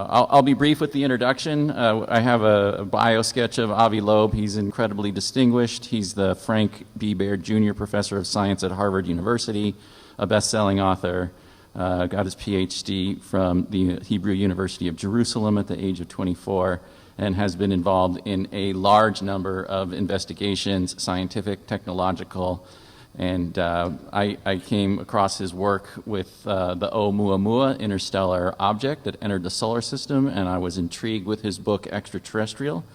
I'll be brief with the introduction. I have a bio sketch of Avi Loeb. He's incredibly distinguished. He's the Frank B. Baird Jr. Professor of Science at Harvard University, a best-selling author, got his PhD from the Hebrew University of Jerusalem at the age of 24, and has been involved in a large number of investigations, scientific, technological, and I came across his work with the Oumuamua interstellar object that entered the solar system, and I was intrigued with his book, Extraterrestrial.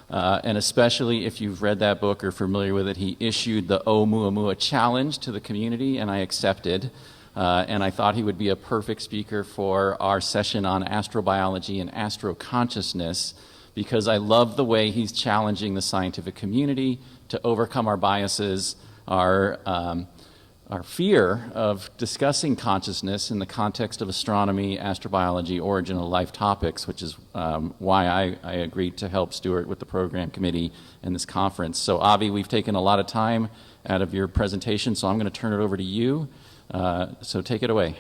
And especially if you've read that book or familiar with it, he issued the Oumuamua challenge to the community, and I accepted. And I thought he would be a perfect speaker for our session on astrobiology and astroconsciousness, because I love the way he's challenging the scientific community to overcome our biases, our fear of discussing consciousness in the context of astronomy, astrobiology, origin of life topics, which is why I agreed to help Stuart with the program committee in this conference. So Avi, we've taken a lot of time out of your presentation, so I'm going to turn it over to you. So take it away.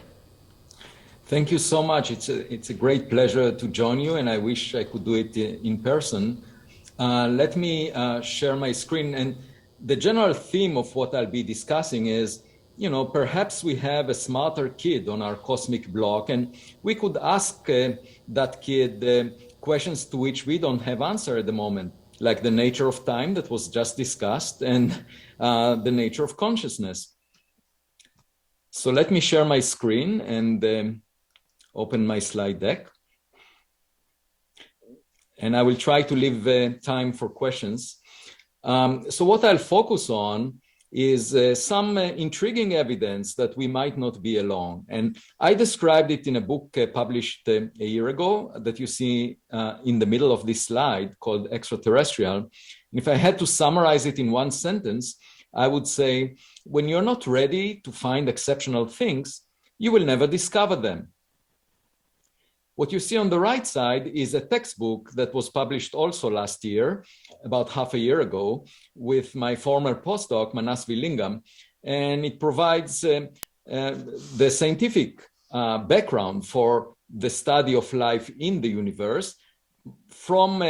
Thank you so much. It's a great pleasure to join you, and I wish I could do it in person. Let me share my screen. And the general theme of what I'll be discussing is, you know, perhaps we have a smarter kid on our cosmic block, and we could ask that kid questions to which we don't have answer at the moment, like the nature of time that was just discussed, and the nature of consciousness. So let me share my screen and open my slide deck. And I will try to leave time for questions. So what I'll focus on is some intriguing evidence that we might not be alone. And I described it in a book published a year ago that you see in the middle of this slide called Extraterrestrial. And if I had to summarize it in one sentence, I would say, when you're not ready to find exceptional things, you will never discover them. What you see on the right side is a textbook that was published also last year, about half a year ago, with my former postdoc, Manasvi Lingam, and it provides the scientific background for the study of life in the universe, from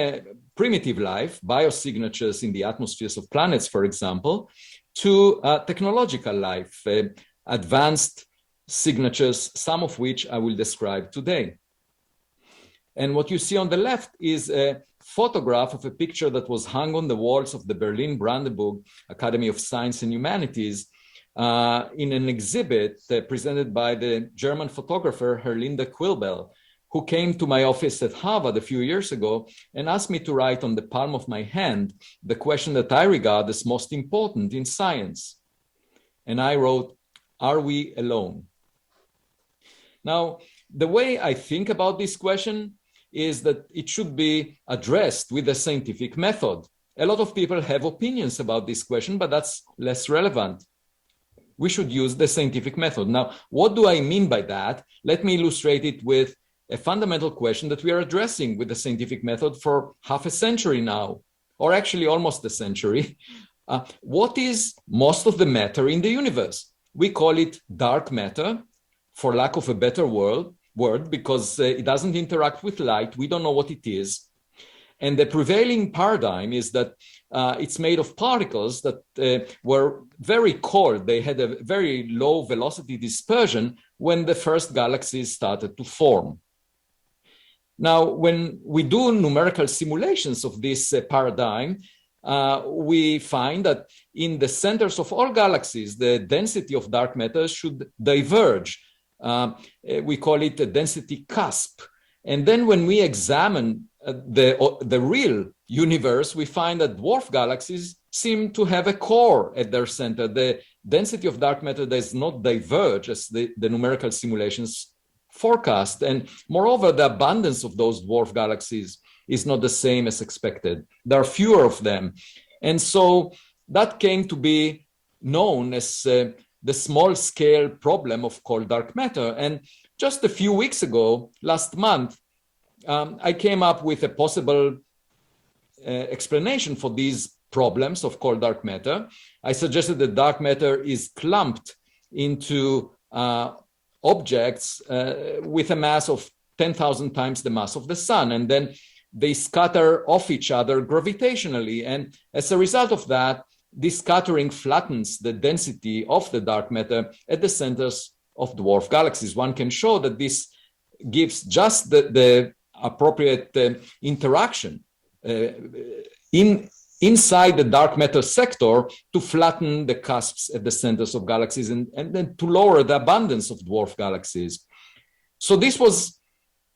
primitive life, biosignatures in the atmospheres of planets, for example, to technological life, advanced signatures, some of which I will describe today. And what you see on the left is a photograph of a picture that was hung on the walls of the Berlin Brandenburg Academy of Science and Humanities in an exhibit presented by the German photographer Herlinde Quilbel, who came to my office at Harvard a few years ago and asked me to write on the palm of my hand the question that I regard as most important in science. And I wrote, "Are we alone?" Now, the way I think about this question is that it should be addressed with a scientific method. A lot of people have opinions about this question, but that's less relevant. We should use the scientific method. Now, what do I mean by that? Let me illustrate it with a fundamental question that we are addressing with the scientific method for half a century now, or actually almost a century. What is most of the matter in the universe? We call it dark matter, for lack of a better word, because it doesn't interact with light. We don't know what it is. And the prevailing paradigm is that it's made of particles that were very cold. They had a very low velocity dispersion when the first galaxies started to form. Now, when we do numerical simulations of this paradigm, we find that in the centers of all galaxies, the density of dark matter should diverge. We call it a density cusp. And then when we examine the real universe, we find that dwarf galaxies seem to have a core at their center. The density of dark matter does not diverge as the numerical simulations forecast. And moreover, the abundance of those dwarf galaxies is not the same as expected. There are fewer of them. And so that came to be known as the small-scale problem of cold dark matter. And just a few weeks ago, last month, I came up with a possible explanation for these problems of cold dark matter. I suggested that dark matter is clumped into objects with a mass of 10,000 times the mass of the sun, and then they scatter off each other gravitationally. And as a result of that, this scattering flattens the density of the dark matter at the centers of dwarf galaxies. One can show that this gives just the appropriate interaction inside the dark matter sector to flatten the cusps at the centers of galaxies and then to lower the abundance of dwarf galaxies. So this was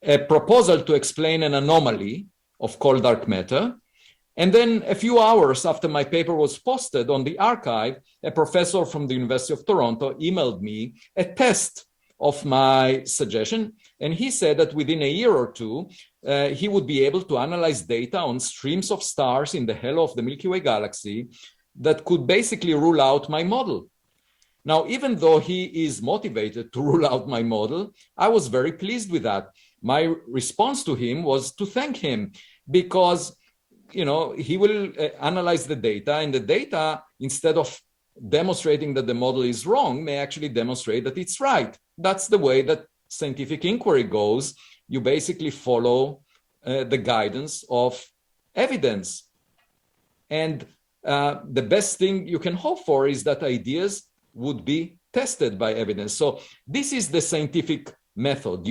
a proposal to explain an anomaly of cold dark matter. And then a few hours after my paper was posted on the archive, a professor from the University of Toronto emailed me a test of my suggestion. And he said that within a year or two, he would be able to analyze data on streams of stars in the halo of the Milky Way galaxy that could basically rule out my model. Now, even though he is motivated to rule out my model, I was very pleased with that. My response to him was to thank him because he will analyze the data, and the data, instead of demonstrating that the model is wrong, may actually demonstrate that it's right. That's the way that scientific inquiry goes. You basically follow the guidance of evidence. And the best thing you can hope for is that ideas would be tested by evidence. So this is the scientific method.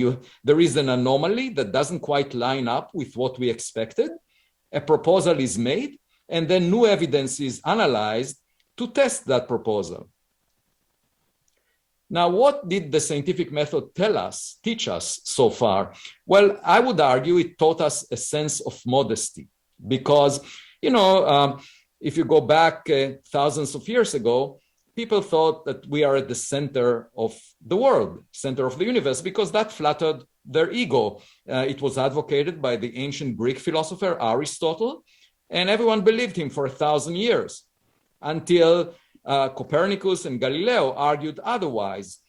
There is an anomaly that doesn't quite line up with what we expected. A proposal is made, and then new evidence is analyzed to test that proposal. Now, what did the scientific method teach us so far? Well, I would argue it taught us a sense of modesty because, if you go back thousands of years ago, people thought that we are at the center of the world, center of the universe, because that flattered their ego. It was advocated by the ancient Greek philosopher Aristotle, and everyone believed him for 1,000 years until Copernicus and Galileo argued otherwise.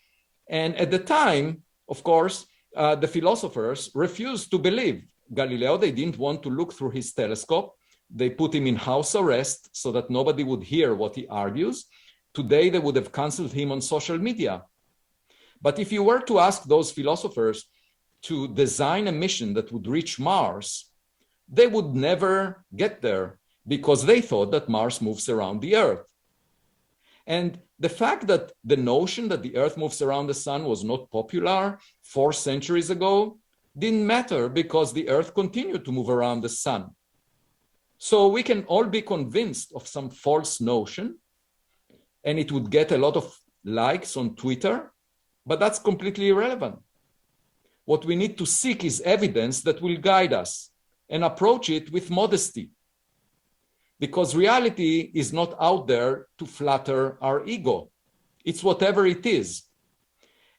And at the time, of course, the philosophers refused to believe Galileo. They didn't want to look through his telescope. They put him in house arrest so that nobody would hear what he argues. Today, they would have canceled him on social media. But if you were to ask those philosophers to design a mission that would reach Mars, they would never get there because they thought that Mars moves around the Earth. And the fact that the notion that the Earth moves around the sun was not popular 4 centuries ago didn't matter because the Earth continued to move around the sun. So we can all be convinced of some false notion, and it would get a lot of likes on Twitter, but that's completely irrelevant. What we need to seek is evidence that will guide us and approach it with modesty, because reality is not out there to flatter our ego. It's whatever it is.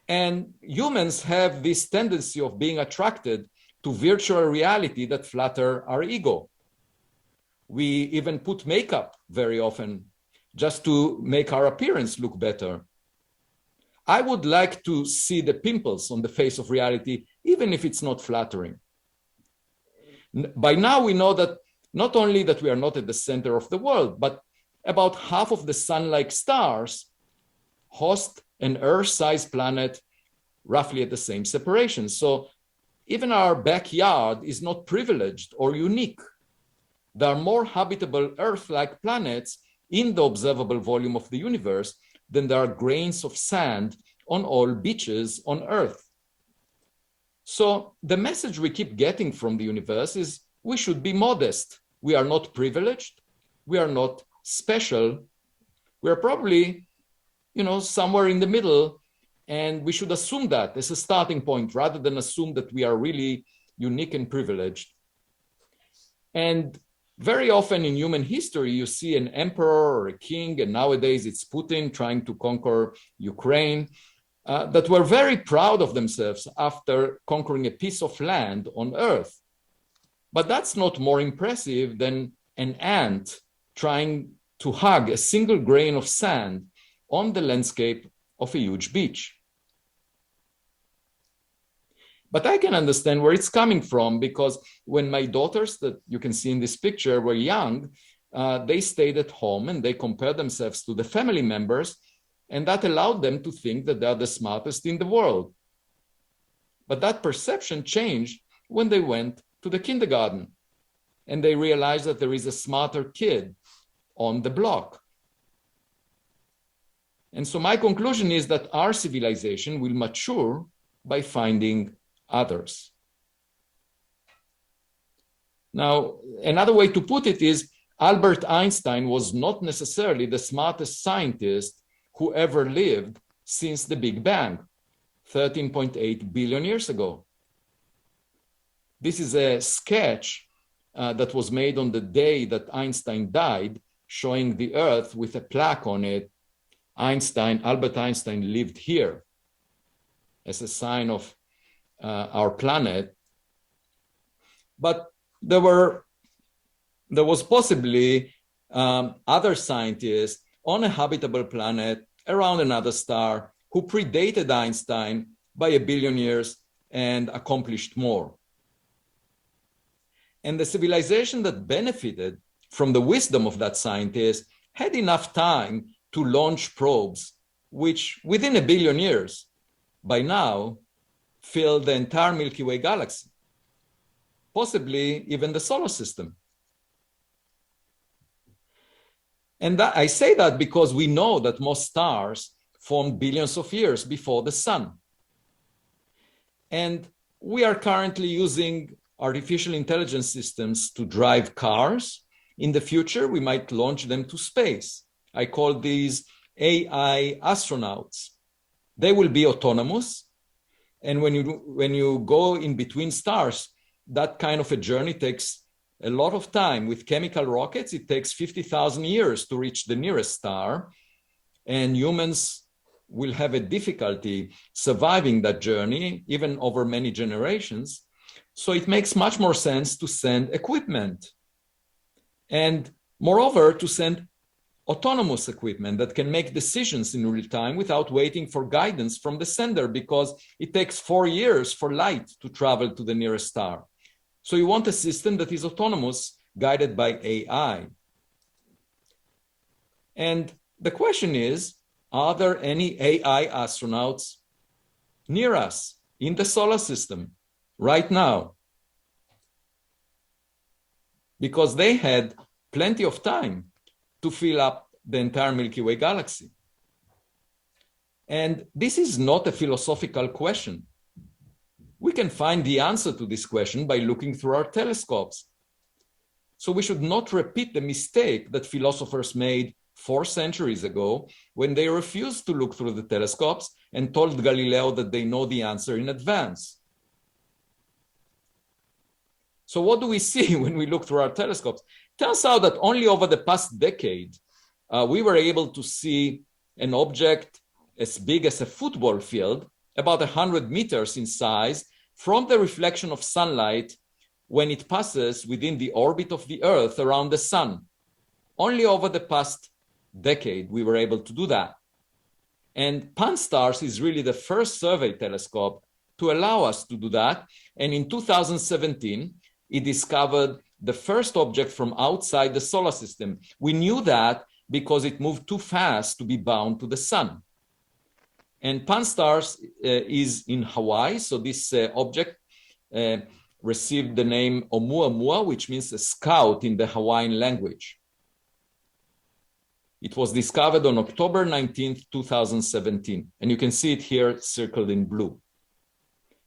And humans have this tendency of being attracted to virtual reality that flatter our ego. We even put makeup very often just to make our appearance look better. I would like to see the pimples on the face of reality, even if it's not flattering. By now, we know that not only that we are not at the center of the world, but about half of the sun-like stars host an Earth-sized planet roughly at the same separation. So even our backyard is not privileged or unique. There are more habitable Earth-like planets in the observable volume of the universe than there are grains of sand on all beaches on Earth. So the message we keep getting from the universe is we should be modest. We are not privileged. We are not special. We are probably, somewhere in the middle, and we should assume that as a starting point rather than assume that we are really unique and privileged. And very often in human history, you see an emperor or a king, and nowadays it's Putin trying to conquer Ukraine, that were very proud of themselves after conquering a piece of land on Earth. But that's not more impressive than an ant trying to hug a single grain of sand on the landscape of a huge beach. But I can understand where it's coming from, because when my daughters that you can see in this picture were young, they stayed at home and they compared themselves to the family members, and that allowed them to think that they are the smartest in the world. But that perception changed when they went to the kindergarten and they realized that there is a smarter kid on the block. And so my conclusion is that our civilization will mature by finding others. Now, another way to put it is Albert Einstein was not necessarily the smartest scientist who ever lived since the Big Bang, 13.8 billion years ago. This is a sketch that was made on the day that Einstein died, showing the Earth with a plaque on it. Albert Einstein lived here as a sign of our planet. But there was possibly other scientists on a habitable planet around another star who predated Einstein by 1 billion years and accomplished more. And the civilization that benefited from the wisdom of that scientist had enough time to launch probes, which within 1 billion years, by now, fill the entire Milky Way galaxy, possibly even the solar system. And I say that because we know that most stars formed billions of years before the sun. And we are currently using artificial intelligence systems to drive cars. In the future, we might launch them to space. I call these AI astronauts. They will be autonomous. And when you go in between stars, that kind of a journey takes a lot of time. With chemical rockets, it takes 50,000 years to reach the nearest star. And humans will have a difficulty surviving that journey, even over many generations. So it makes much more sense to send equipment. And moreover, to send autonomous equipment that can make decisions in real time without waiting for guidance from the sender, because it takes 4 years for light to travel to the nearest star. So you want a system that is autonomous, guided by AI. And the question is, are there any AI astronauts near us in the solar system right now? Because they had plenty of time to fill up the entire Milky Way galaxy. And this is not a philosophical question. We can find the answer to this question by looking through our telescopes. So we should not repeat the mistake that philosophers made 4 centuries ago when they refused to look through the telescopes and told Galileo that they know the answer in advance. So what do we see when we look through our telescopes? It turns out that only over the past decade, we were able to see an object as big as a football field, about 100 meters in size, from the reflection of sunlight when it passes within the orbit of the Earth around the sun. Only over the past decade, we were able to do that. And Pan-STARRS is really the first survey telescope to allow us to do that. And in 2017, it discovered the first object from outside the solar system. We knew that because it moved too fast to be bound to the sun. And Pan-STARRS is in Hawaii. So this object received the name Oumuamua, which means a scout in the Hawaiian language. It was discovered on October 19th, 2017. And you can see it here circled in blue.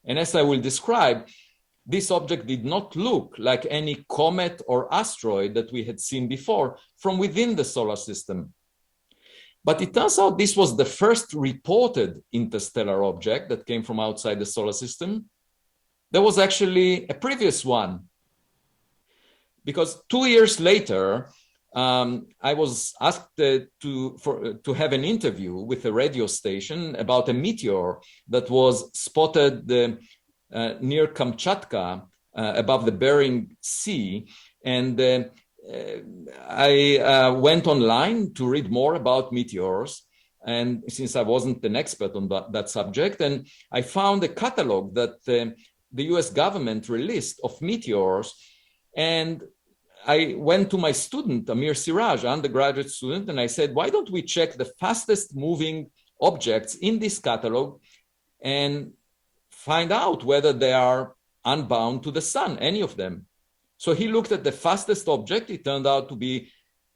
And as I will describe, this object did not look like any comet or asteroid that we had seen before from within the solar system. But it turns out this was the first reported interstellar object that came from outside the solar system. There was actually a previous one, because 2 years later, I was asked to have an interview with a radio station about a meteor that was spotted near Kamchatka, above the Bering Sea. And I went online to read more about meteors. And since I wasn't an expert on that subject, and I found a catalog that the US government released of meteors. And I went to my student, Amir Siraj, undergraduate student, and I said, why don't we check the fastest moving objects in this catalog and find out whether they are unbound to the sun, any of them. So he looked at the fastest object. It turned out to be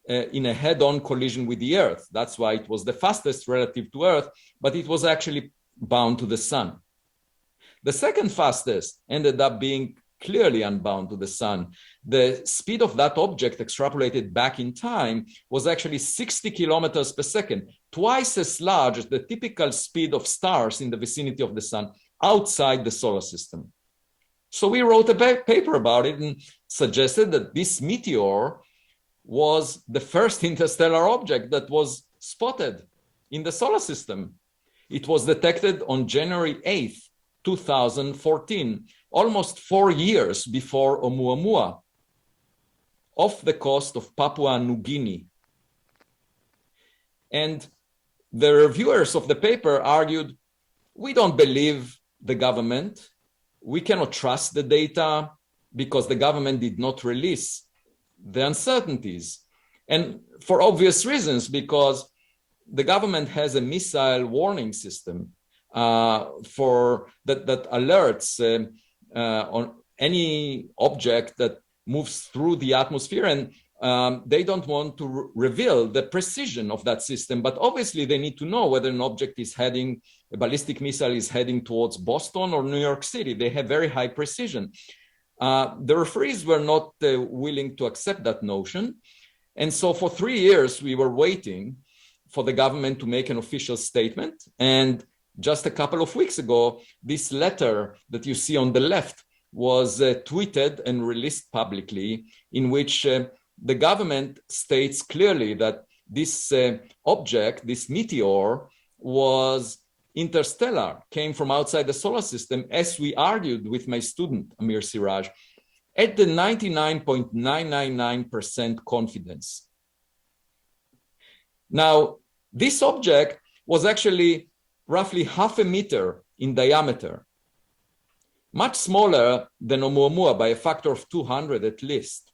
in a head-on collision with the Earth. That's why it was the fastest relative to Earth, but it was actually bound to the sun. The second fastest ended up being clearly unbound to the sun. The speed of that object extrapolated back in time was actually 60 kilometers per second, twice as large as the typical speed of stars in the vicinity of the sun outside the solar system. So we wrote a paper about it and suggested that this meteor was the first interstellar object that was spotted in the solar system. It was detected on January 8th, 2014, almost 4 years before Oumuamua, off the coast of Papua New Guinea. And the reviewers of the paper argued, we don't believe the government. We cannot trust the data because the government did not release the uncertainties. And for obvious reasons, because the government has a missile warning system that alerts on any object that moves through the atmosphere, and they don't want to reveal the precision of that system. But obviously they need to know whether an object is heading, a ballistic missile is heading towards Boston or New York City. They have very high precision. The referees were not willing to accept that notion. And so for 3 years, we were waiting for the government to make an official statement. And just a couple of weeks ago, this letter that you see on the left was tweeted and released publicly, in which the government states clearly that this object, this meteor, was interstellar, came from outside the solar system, as we argued with my student, Amir Siraj, at the 99.999% confidence. Now, this object was actually roughly 0.5 meter in diameter, much smaller than Oumuamua by a factor of 200 at least.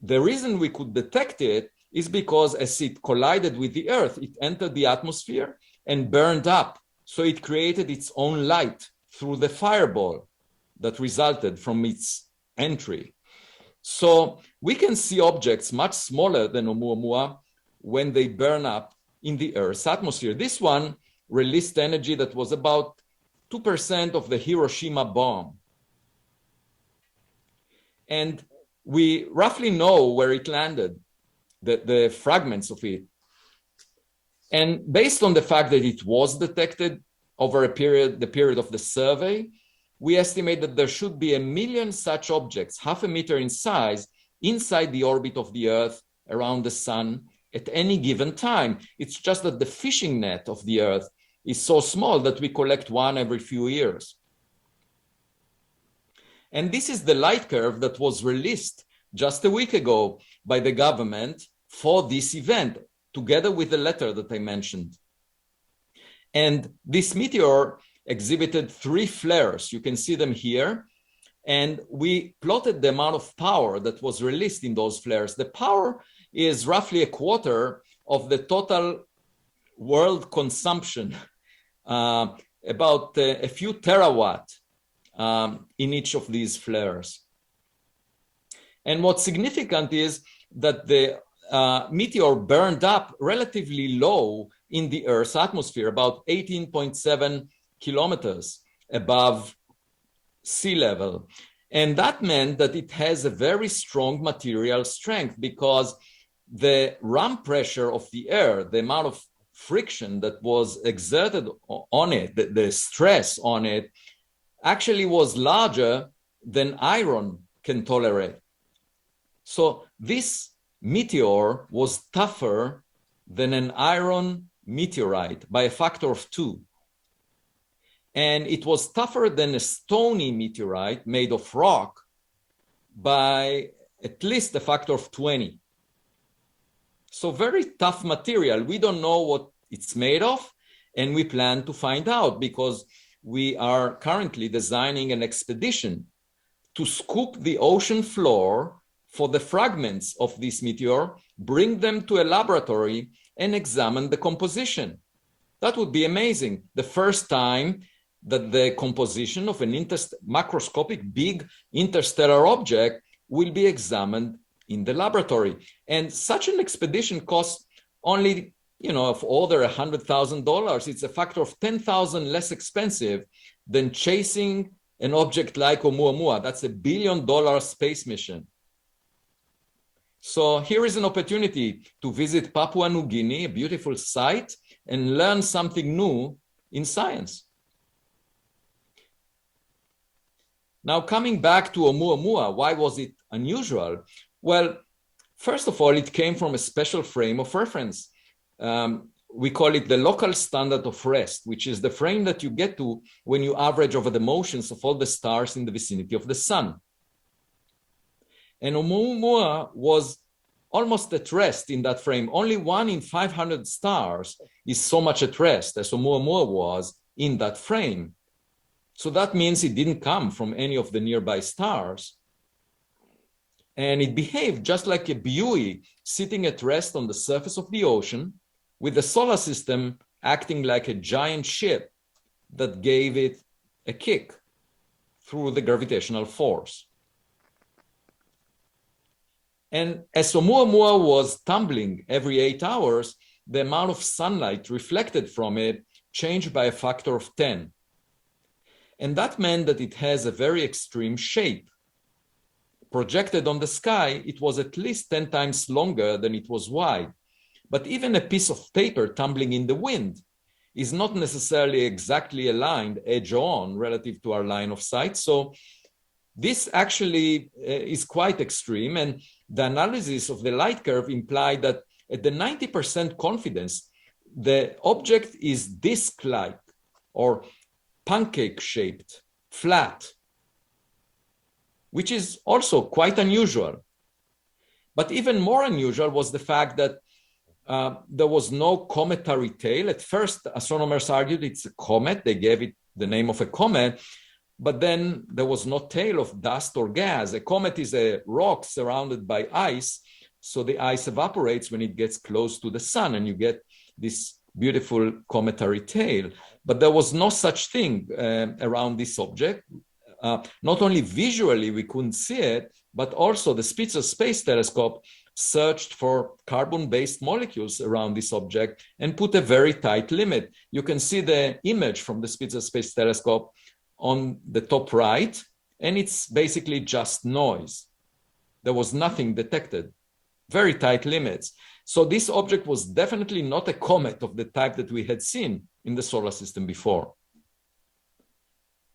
The reason we could detect it is because as it collided with the Earth, it entered the atmosphere and burned up. So it created its own light through the fireball that resulted from its entry. So we can see objects much smaller than Oumuamua when they burn up in the Earth's atmosphere. This one released energy that was about 2% of the Hiroshima bomb. And we roughly know where it landed, the fragments of it. And based on the fact that it was detected over the period of the survey, we estimate that there should be 1 million such objects, 0.5 meter in size, inside the orbit of the Earth around the sun at any given time. It's just that the fishing net of the Earth is so small that we collect one every few years. And this is the light curve that was released just a week ago by the government for this event, together with the letter that I mentioned. And this meteor exhibited 3 flares. You can see them here. And we plotted the amount of power that was released in those flares. The power is roughly 1/4 of the total world consumption, about a few terawatt in each of these flares. And what's significant is that the meteor burned up relatively low in the Earth's atmosphere, about 18.7 kilometers above sea level. And that meant that it has a very strong material strength, because the ramp pressure of the air, the amount of friction that was exerted on it, the stress on it, actually was larger than iron can tolerate. So this meteor was tougher than an iron meteorite by a factor of 2. And it was tougher than a stony meteorite made of rock by at least a factor of 20. So very tough material. We don't know what it's made of, and we plan to find out, because we are currently designing an expedition to scoop the ocean floor for the fragments of this meteor, bring them to a laboratory, and examine the composition. That would be amazing. The first time that the composition of an macroscopic big interstellar object will be examined in the laboratory. And such an expedition costs only, of order $100,000. It's a factor of 10,000 less expensive than chasing an object like Oumuamua. That's $1 billion space mission. So here is an opportunity to visit Papua New Guinea, a beautiful site, and learn something new in science. Now, coming back to Oumuamua, why was it unusual? Well, first of all, it came from a special frame of reference. We call it the local standard of rest, which is the frame that you get to when you average over the motions of all the stars in the vicinity of the sun. And Oumuamua was almost at rest in that frame. Only 1 in 500 stars is so much at rest as Oumuamua was in that frame. So that means it didn't come from any of the nearby stars. And it behaved just like a buoy sitting at rest on the surface of the ocean, with the solar system acting like a giant ship that gave it a kick through the gravitational force. And as Oumuamua was tumbling every 8 hours, the amount of sunlight reflected from it changed by a factor of 10. And that meant that it has a very extreme shape. Projected on the sky, it was at least 10 times longer than it was wide. But even a piece of paper tumbling in the wind is not necessarily exactly aligned edge on relative to our line of sight. So this actually is quite extreme. And the analysis of the light curve implied that at the 90% confidence, the object is disc-like or pancake-shaped, flat, which is also quite unusual. But even more unusual was the fact that there was no cometary tail. At first, astronomers argued it's a comet. They gave it the name of a comet, but then there was no tail of dust or gas. A comet is a rock surrounded by ice, so the ice evaporates when it gets close to the sun, and you get this beautiful cometary tail. But there was no such thing around this object. Not only visually we couldn't see it, but also the Spitzer Space Telescope searched for carbon-based molecules around this object and put a very tight limit. You can see the image from the Spitzer Space Telescope on the top right, and it's basically just noise. There was nothing detected. Very tight limits. So this object was definitely not a comet of the type that we had seen in the solar system before.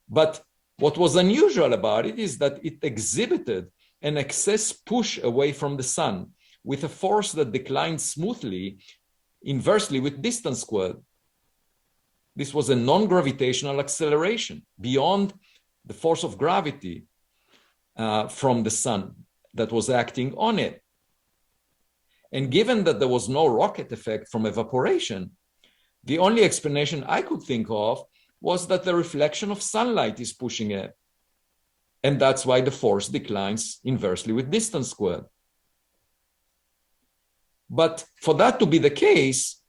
But what was unusual about it is that it exhibited an excess push away from the sun with a force that declined smoothly, inversely with distance squared. This was a non-gravitational acceleration beyond the force of gravity from the sun that was acting on it. And given that there was no rocket effect from evaporation, the only explanation I could think of was that the reflection of sunlight is pushing it. And that's why the force declines inversely with distance squared. But for that to be the case,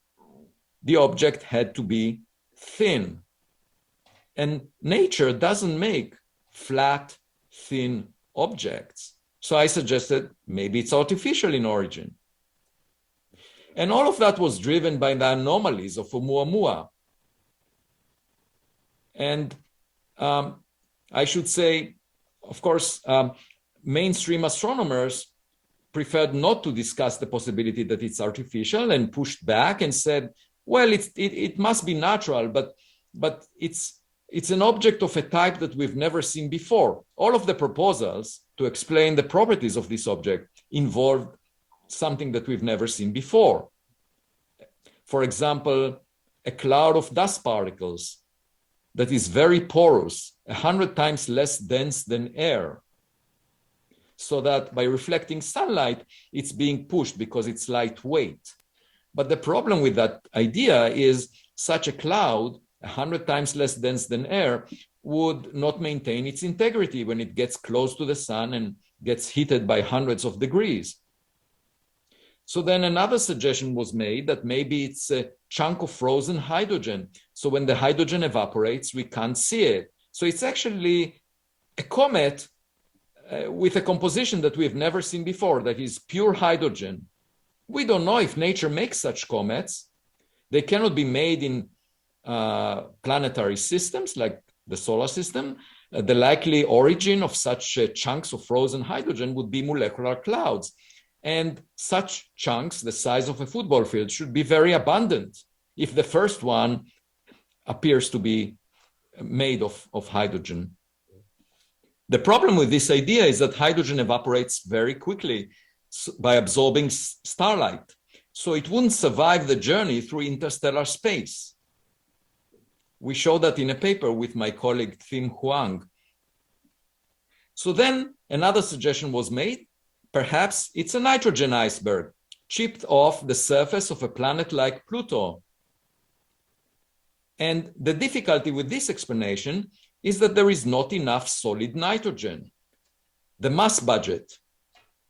the object had to be thin. And nature doesn't make flat, thin objects. So I suggested maybe it's artificial in origin. And all of that was driven by the anomalies of Oumuamua. And I should say, of course, mainstream astronomers preferred not to discuss the possibility that it's artificial and pushed back and said, well, it must be natural, but it's an object of a type that we've never seen before. All of the proposals to explain the properties of this object involved something that we've never seen before. For example, a cloud of dust particles that is very porous, 100 times less dense than air, so that by reflecting sunlight, it's being pushed because it's lightweight. But the problem with that idea is such a cloud, 100 times less dense than air, would not maintain its integrity when it gets close to the sun and gets heated by hundreds of degrees. So then another suggestion was made that maybe it's a chunk of frozen hydrogen. So when the hydrogen evaporates, we can't see it. So it's actually a comet with a composition that we've never seen before, that is pure hydrogen. We don't know if nature makes such comets. They cannot be made in planetary systems like the solar system. The likely origin of such chunks of frozen hydrogen would be molecular clouds. And such chunks, the size of a football field, should be very abundant if the first one appears to be made of hydrogen. The problem with this idea is that hydrogen evaporates very quickly by absorbing starlight. So it wouldn't survive the journey through interstellar space. We showed that in a paper with my colleague Tim Huang. So then another suggestion was made. Perhaps it's a nitrogen iceberg chipped off the surface of a planet like Pluto. And the difficulty with this explanation is that there is not enough solid nitrogen. The mass budget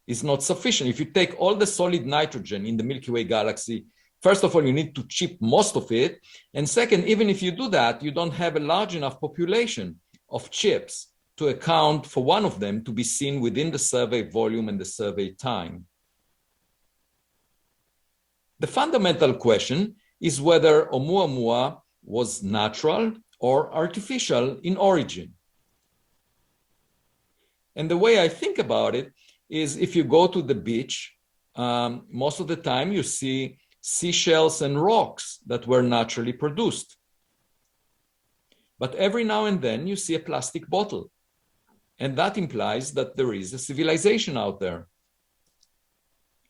is not sufficient. If you take all the solid nitrogen in the Milky Way galaxy, first of all, you need to chip most of it. And second, even if you do that, you don't have a large enough population of chips to account for one of them to be seen within the survey volume and the survey time. The fundamental question is whether Oumuamua was natural or artificial in origin. And the way I think about it is if you go to the beach, most of the time you see seashells and rocks that were naturally produced. But every now and then you see a plastic bottle. And that implies that there is a civilization out there.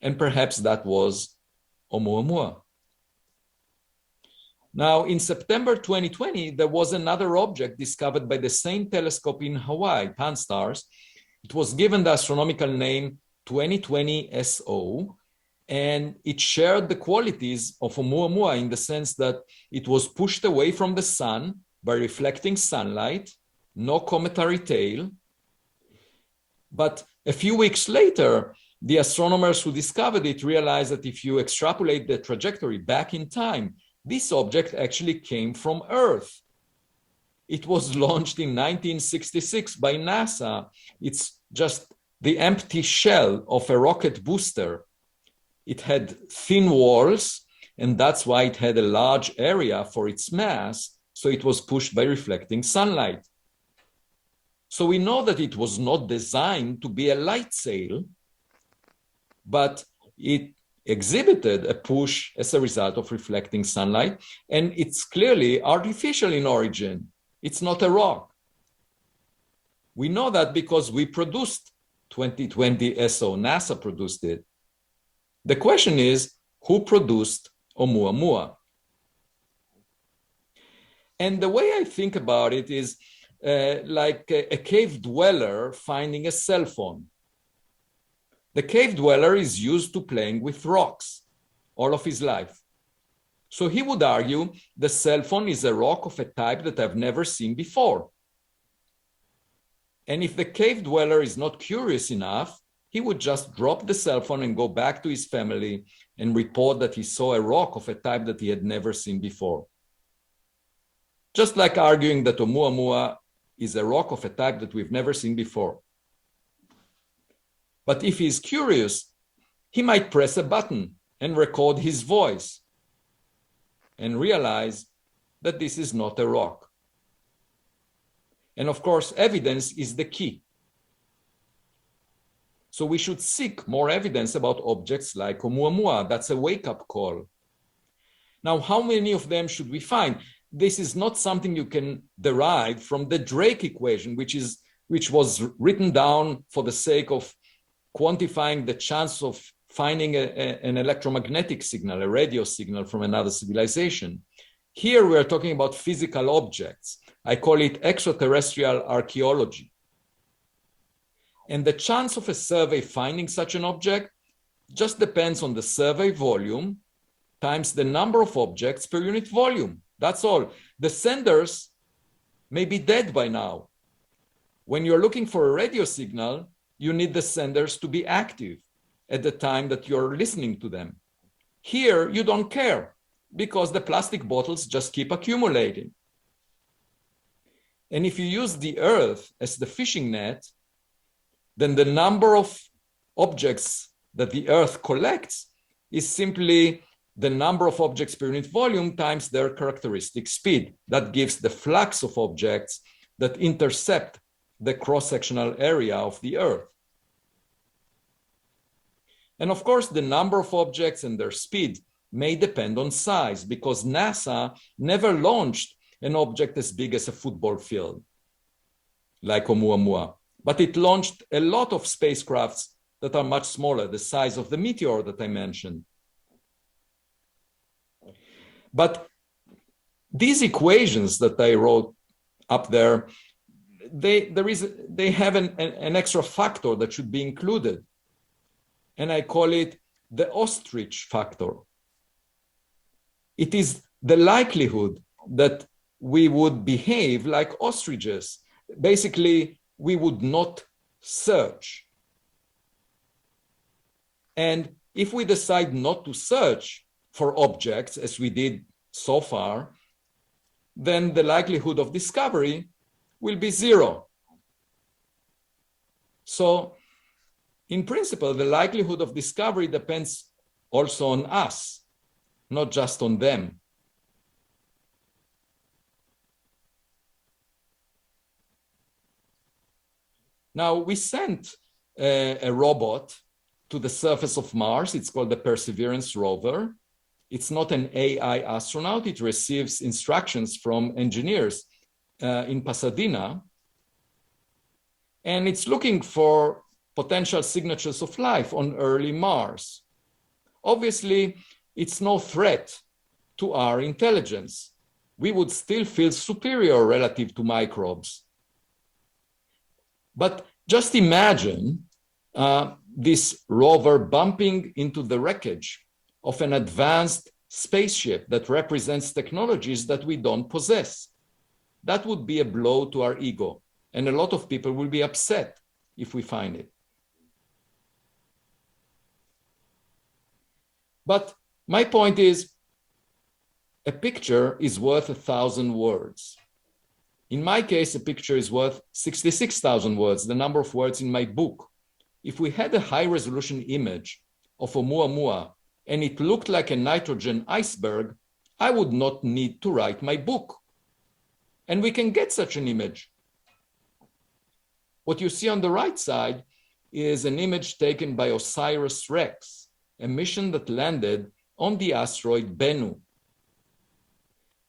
And perhaps that was Oumuamua. Now, in September 2020, there was another object discovered by the same telescope in Hawaii, Pan-STARRS. It was given the astronomical name 2020 SO, and it shared the qualities of Oumuamua in the sense that it was pushed away from the sun by reflecting sunlight, no cometary tail. But a few weeks later, the astronomers who discovered it realized that if you extrapolate the trajectory back in time, this object actually came from Earth. It was launched in 1966 by NASA. It's just the empty shell of a rocket booster. It had thin walls, and that's why it had a large area for its mass, so it was pushed by reflecting sunlight. So we know that it was not designed to be a light sail, but it exhibited a push as a result of reflecting sunlight, and it's clearly artificial in origin. It's not a rock. We know that because we produced 2020 SO, NASA produced it. The question is, who produced Oumuamua? And the way I think about it is like a cave dweller finding a cell phone. The cave dweller is used to playing with rocks all of his life. So he would argue the cell phone is a rock of a type that I've never seen before. And if the cave dweller is not curious enough, he would just drop the cell phone and go back to his family and report that he saw a rock of a type that he had never seen before. Just like arguing that Oumuamua is a rock of a type that we've never seen before. But if he's curious, he might press a button and record his voice and realize that this is not a rock. And of course, evidence is the key. So we should seek more evidence about objects like Oumuamua. That's a wake-up call. Now, how many of them should we find? This is not something you can derive from the Drake equation, which was written down for the sake of quantifying the chance of finding an electromagnetic signal, a radio signal from another civilization. Here we are talking about physical objects. I call it extraterrestrial archaeology. And the chance of a survey finding such an object just depends on the survey volume times the number of objects per unit volume. That's all. The senders may be dead by now. When you're looking for a radio signal, you need the senders to be active. at the time that you're listening to them. Here, you don't care because the plastic bottles just keep accumulating. And if you use the Earth as the fishing net, then the number of objects that the Earth collects is simply the number of objects per unit volume times their characteristic speed. That gives the flux of objects that intercept the cross-sectional area of the Earth. And of course, the number of objects and their speed may depend on size, because NASA never launched an object as big as a football field, like Oumuamua, but it launched a lot of spacecrafts that are much smaller, the size of the meteor that I mentioned. But these equations that I wrote up there, they have an extra factor that should be included. And I call it the Ostrich Factor. It is the likelihood that we would behave like ostriches. Basically, we would not search. And if we decide not to search for objects, as we did so far, then the likelihood of discovery will be 0. So, in principle, the likelihood of discovery depends also on us, not just on them. Now, we sent a robot to the surface of Mars. It's called the Perseverance Rover. It's not an AI astronaut. It receives instructions from engineers in Pasadena. And it's looking for potential signatures of life on early Mars. Obviously, it's no threat to our intelligence. We would still feel superior relative to microbes. But just imagine this rover bumping into the wreckage of an advanced spaceship that represents technologies that we don't possess. That would be a blow to our ego, and a lot of people will be upset if we find it. But my point is, a picture is worth 1,000 words. In my case, a picture is worth 66,000 words, the number of words in my book. If we had a high-resolution image of Oumuamua and it looked like a nitrogen iceberg, I would not need to write my book. And we can get such an image. What you see on the right side is an image taken by OSIRIS-REx, a mission that landed on the asteroid Bennu.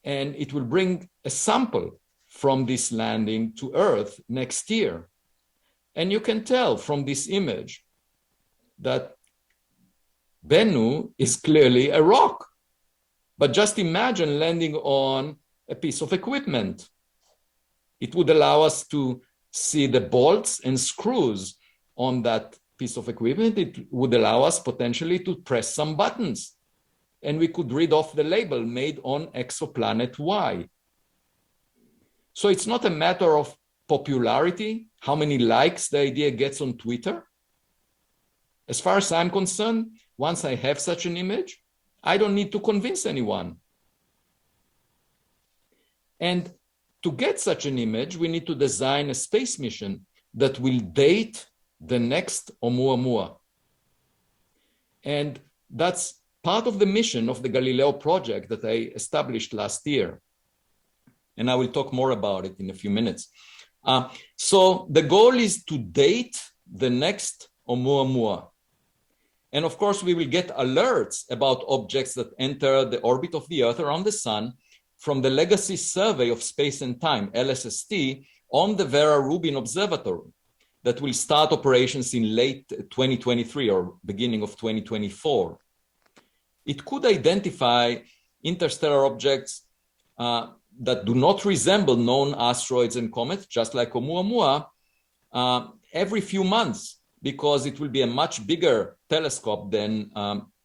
And it will bring a sample from this landing to Earth next year. And you can tell from this image that Bennu is clearly a rock. But just imagine landing on a piece of equipment. It would allow us to see the bolts and screws on that piece of equipment. It would allow us potentially to press some buttons. And we could read off the label made on exoplanet Y. So it's not a matter of popularity, how many likes the idea gets on Twitter. As far as I'm concerned, once I have such an image, I don't need to convince anyone. And to get such an image, we need to design a space mission that will date the next Oumuamua. And that's part of the mission of the Galileo Project that I established last year. And I will talk more about it in a few minutes. So the goal is to date the next Oumuamua. And of course, we will get alerts about objects that enter the orbit of the Earth around the Sun from the Legacy Survey of Space and Time, LSST, on the Vera Rubin Observatory that will start operations in late 2023 or beginning of 2024. It could identify interstellar objects that do not resemble known asteroids and comets, just like Oumuamua, every few months, because it will be a much bigger telescope than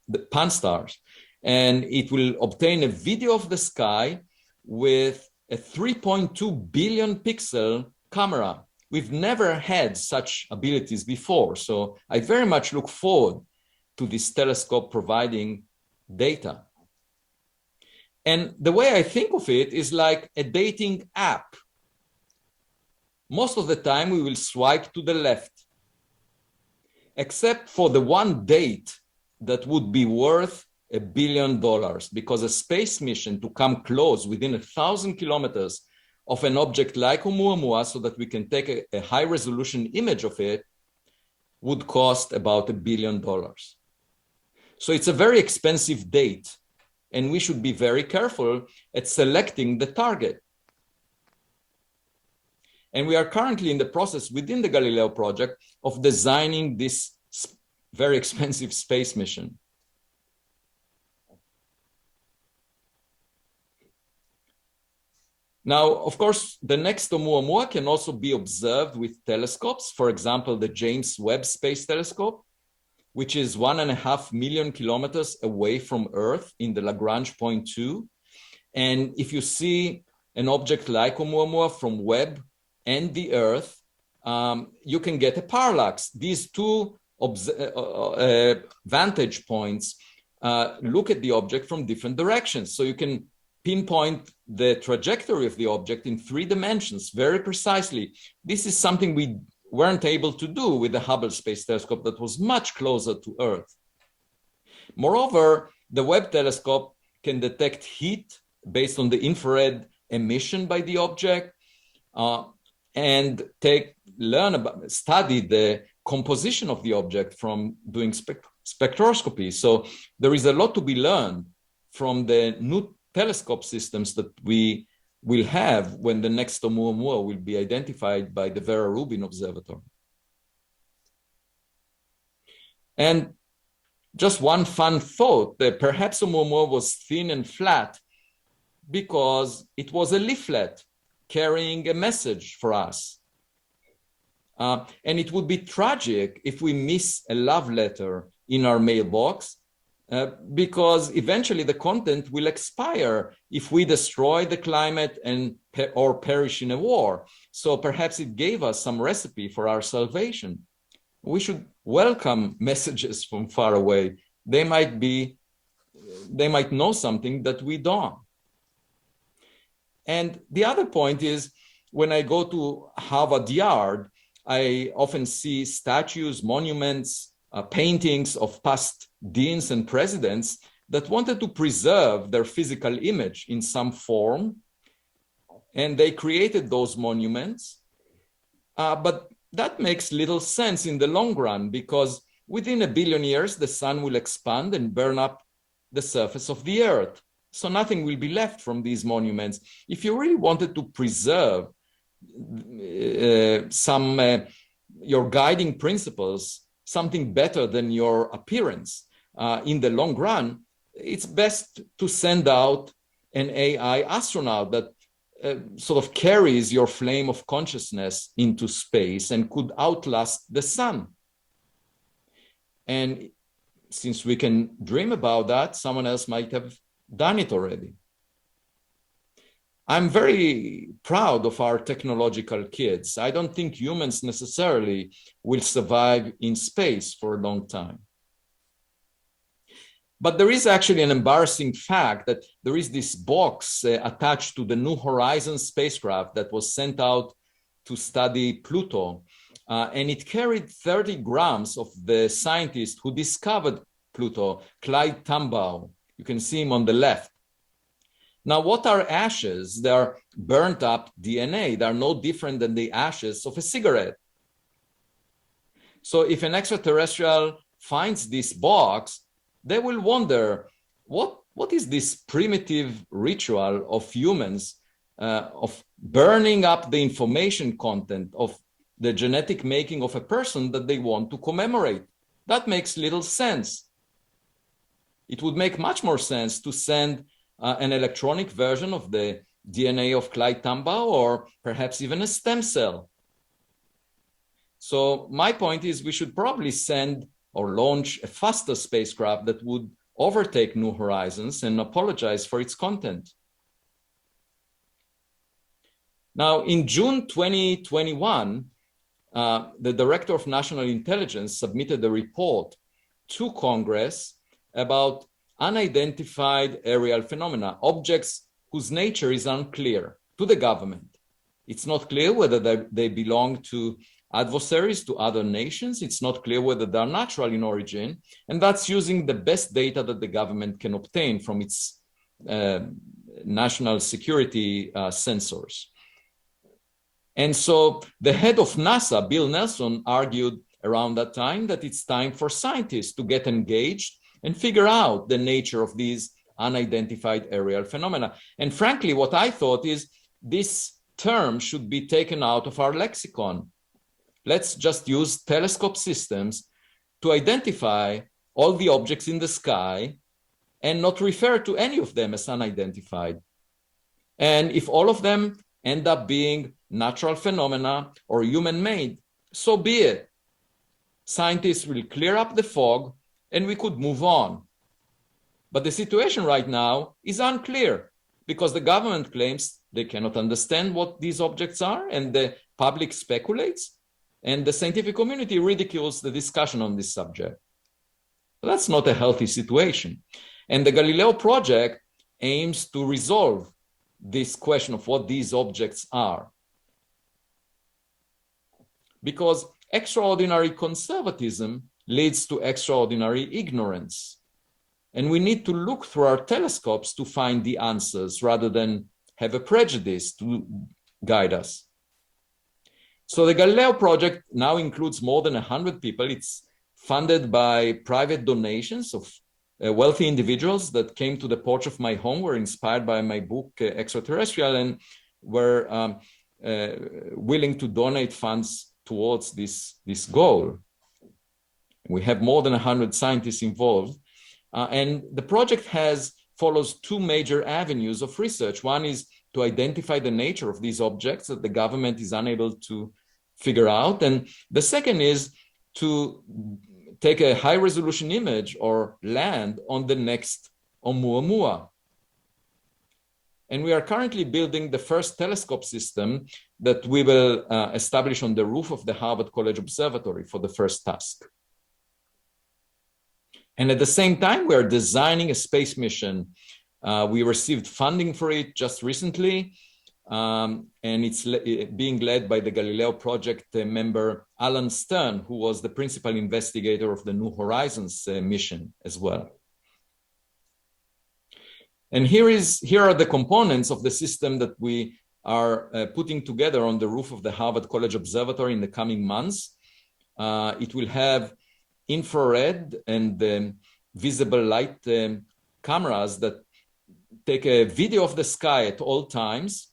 the Pan-STARRS. And it will obtain a video of the sky with a 3.2 billion pixel camera. We've never had such abilities before. So I very much look forward to this telescope providing data. And the way I think of it is like a dating app. Most of the time we will swipe to the left, except for the one date that would be worth $1 billion, because a space mission to come close within 1,000 kilometers of an object like Oumuamua so that we can take a high resolution image of it would cost about $1 billion. So it's a very expensive date, and we should be very careful at selecting the target. And we are currently in the process within the Galileo Project of designing this very expensive space mission. Now, of course, the next Oumuamua can also be observed with telescopes. For example, the James Webb Space Telescope, which is 1.5 million kilometers away from Earth in the Lagrange point 2. And if you see an object like Oumuamua from Webb and the Earth, you can get a parallax. These two vantage points look at the object from different directions. So you can pinpoint the trajectory of the object in 3 dimensions very precisely. This is something we weren't able to do with the Hubble Space Telescope that was much closer to Earth. Moreover, the Webb telescope can detect heat based on the infrared emission by the object and study the composition of the object from doing spectroscopy. So there is a lot to be learned from the new telescope systems that we will have when the next Oumuamua will be identified by the Vera Rubin Observatory. And just one fun thought, that perhaps Oumuamua was thin and flat because it was a leaflet carrying a message for us. And it would be tragic if we miss a love letter in our mailbox, because eventually the content will expire if we destroy the climate or perish in a war. So perhaps it gave us some recipe for our salvation. We should welcome messages from far away. They might know something that we don't. And the other point is, when I go to Harvard Yard, I often see statues, monuments, paintings of past deans and presidents that wanted to preserve their physical image in some form. And they created those monuments. But that makes little sense in the long run, because within 1 billion years, the sun will expand and burn up the surface of the earth. So nothing will be left from these monuments. If you really wanted to preserve your guiding principles, something better than your appearance in the long run, it's best to send out an AI astronaut that sort of carries your flame of consciousness into space and could outlast the sun. And since we can dream about that, someone else might have done it already. I'm very proud of our technological kids. I don't think humans necessarily will survive in space for a long time. But there is actually an embarrassing fact that there is this box attached to the New Horizons spacecraft that was sent out to study Pluto. And it carried 30 grams of the scientist who discovered Pluto, Clyde Tombaugh. You can see him on the left. Now, what are ashes? They are burnt up DNA. They are no different than the ashes of a cigarette. So if an extraterrestrial finds this box, they will wonder, what is this primitive ritual of humans of burning up the information content of the genetic making of a person that they want to commemorate? That makes little sense. It would make much more sense to send an electronic version of the DNA of Clyde Tombaugh, or perhaps even a stem cell. So my point is, we should probably send or launch a faster spacecraft that would overtake New Horizons and apologize for its content. Now, in June 2021, the Director of National Intelligence submitted a report to Congress about unidentified aerial phenomena, objects whose nature is unclear to the government. It's not clear whether they belong to adversaries, to other nations. It's not clear whether they're natural in origin. And that's using the best data that the government can obtain from its national security sensors. And so the head of NASA, Bill Nelson, argued around that time that it's time for scientists to get engaged and figure out the nature of these unidentified aerial phenomena. And frankly, what I thought is this term should be taken out of our lexicon. Let's just use telescope systems to identify all the objects in the sky and not refer to any of them as unidentified. And if all of them end up being natural phenomena or human-made, so be it. Scientists will clear up the fog and we could move on. But the situation right now is unclear because the government claims they cannot understand what these objects are, and the public speculates, and the scientific community ridicules the discussion on this subject. That's not a healthy situation. And the Galileo Project aims to resolve this question of what these objects are. Because extraordinary conservatism leads to extraordinary ignorance. And we need to look through our telescopes to find the answers rather than have a prejudice to guide us. So the Galileo Project now includes more than 100 people. It's funded by private donations of wealthy individuals that came to the porch of my home, were inspired by my book, Extraterrestrial, and were willing to donate funds towards this goal. We have more than 100 scientists involved. And the project follows two major avenues of research. One is to identify the nature of these objects that the government is unable to figure out. And the second is to take a high-resolution image or land on the next Oumuamua. And we are currently building the first telescope system that we will establish on the roof of the Harvard College Observatory for the first task. And at the same time, we are designing a space mission. We received funding for it just recently, and it's being led by the Galileo Project member Alan Stern, who was the principal investigator of the New Horizons mission as well. And here are the components of the system that we are putting together on the roof of the Harvard College Observatory in the coming months. It will have infrared and visible light cameras that take a video of the sky at all times,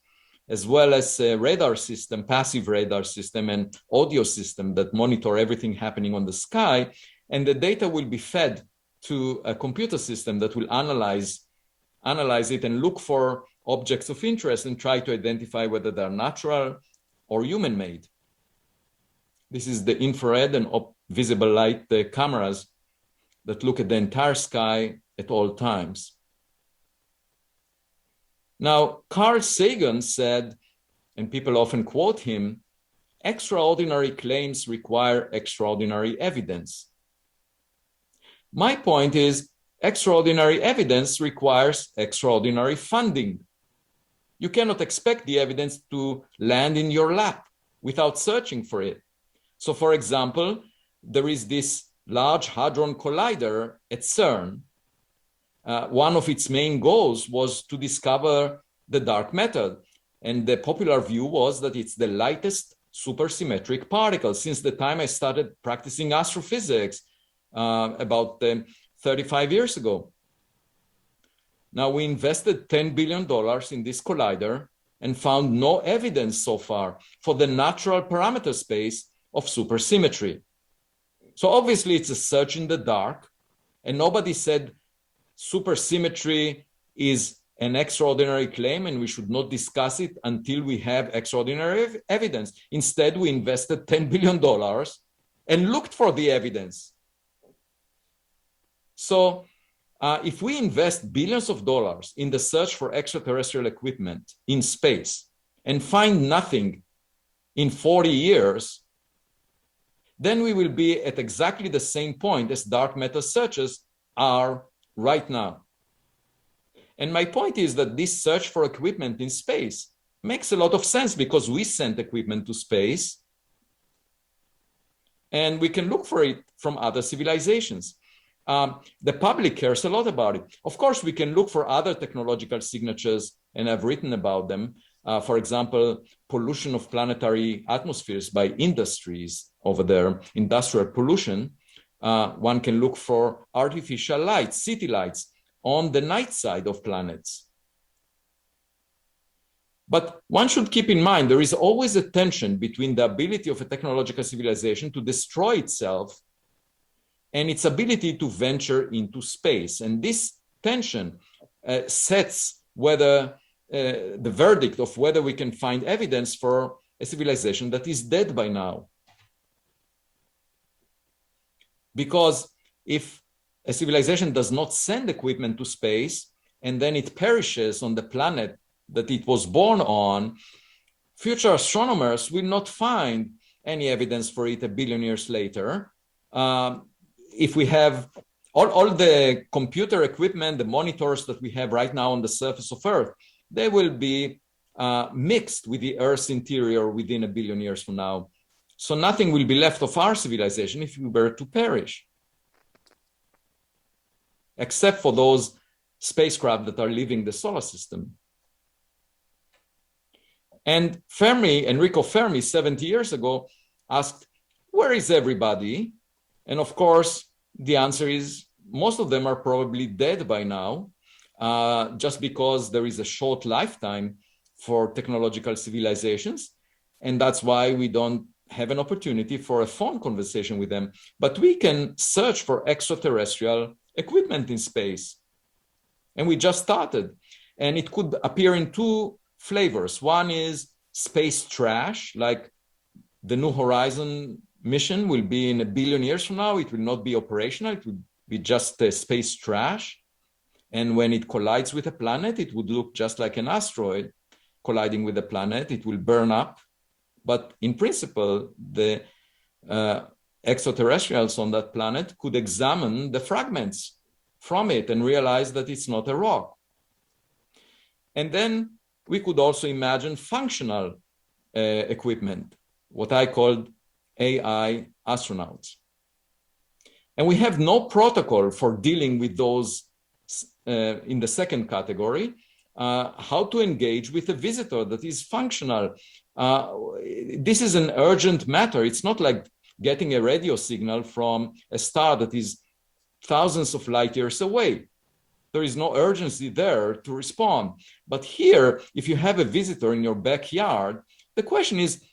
as well as a radar system, passive radar system, and audio system that monitor everything happening on the sky. And the data will be fed to a computer system that will analyze it and look for objects of interest and try to identify whether they're natural or human-made. This is the infrared and visible light cameras that look at the entire sky at all times. Now, Carl Sagan said, and people often quote him, extraordinary claims require extraordinary evidence. My point is, extraordinary evidence requires extraordinary funding. You cannot expect the evidence to land in your lap without searching for it. So, for example, there is this Large Hadron Collider at CERN. One of its main goals was to discover the dark matter. And the popular view was that it's the lightest supersymmetric particle. Since the time I started practicing astrophysics about 35 years ago. Now, we invested $10 billion in this collider and found no evidence so far for the natural parameter space of supersymmetry. So obviously it's a search in the dark, and nobody said supersymmetry is an extraordinary claim and we should not discuss it until we have extraordinary evidence. Instead, we invested $10 billion and looked for the evidence. So if we invest billions of dollars in the search for extraterrestrial equipment in space and find nothing in 40 years, then we will be at exactly the same point as dark matter searches are right now. And my point is that this search for equipment in space makes a lot of sense because we sent equipment to space and we can look for it from other civilizations. The public cares a lot about it. Of course, we can look for other technological signatures, and I've written about them. For example, pollution of planetary atmospheres by industries over there, industrial pollution. One can look for artificial lights, city lights, on the night side of planets. But one should keep in mind there is always a tension between the ability of a technological civilization to destroy itself and its ability to venture into space. And this tension sets whether the verdict of whether we can find evidence for a civilization that is dead by now. Because if a civilization does not send equipment to space and then it perishes on the planet that it was born on, future astronomers will not find any evidence for it a billion years later. If we have all the computer equipment, the monitors that we have right now on the surface of Earth, they will be mixed with the Earth's interior within a billion years from now. So nothing will be left of our civilization if we were to perish, except for those spacecraft that are leaving the solar system. And Enrico Fermi, 70 years ago, asked, where is everybody? And of course, the answer is most of them are probably dead by now, just because there is a short lifetime for technological civilizations. And that's why we don't have an opportunity for a phone conversation with them. But we can search for extraterrestrial equipment in space. And we just started. And it could appear in two flavors. One is space trash, like the New Horizon mission will be in a billion years from now. It will not be operational. It will be just space trash. And when it collides with a planet, it would look just like an asteroid colliding with a planet. It will burn up. But in principle, the extraterrestrials on that planet could examine the fragments from it and realize that it's not a rock. And then we could also imagine functional equipment, what I called AI astronauts. And we have no protocol for dealing with those in the second category, how to engage with a visitor that is functional. This is an urgent matter. It's not like getting a radio signal from a star that is thousands of light years away. There is no urgency there to respond. But here, if you have a visitor in your backyard, the question is,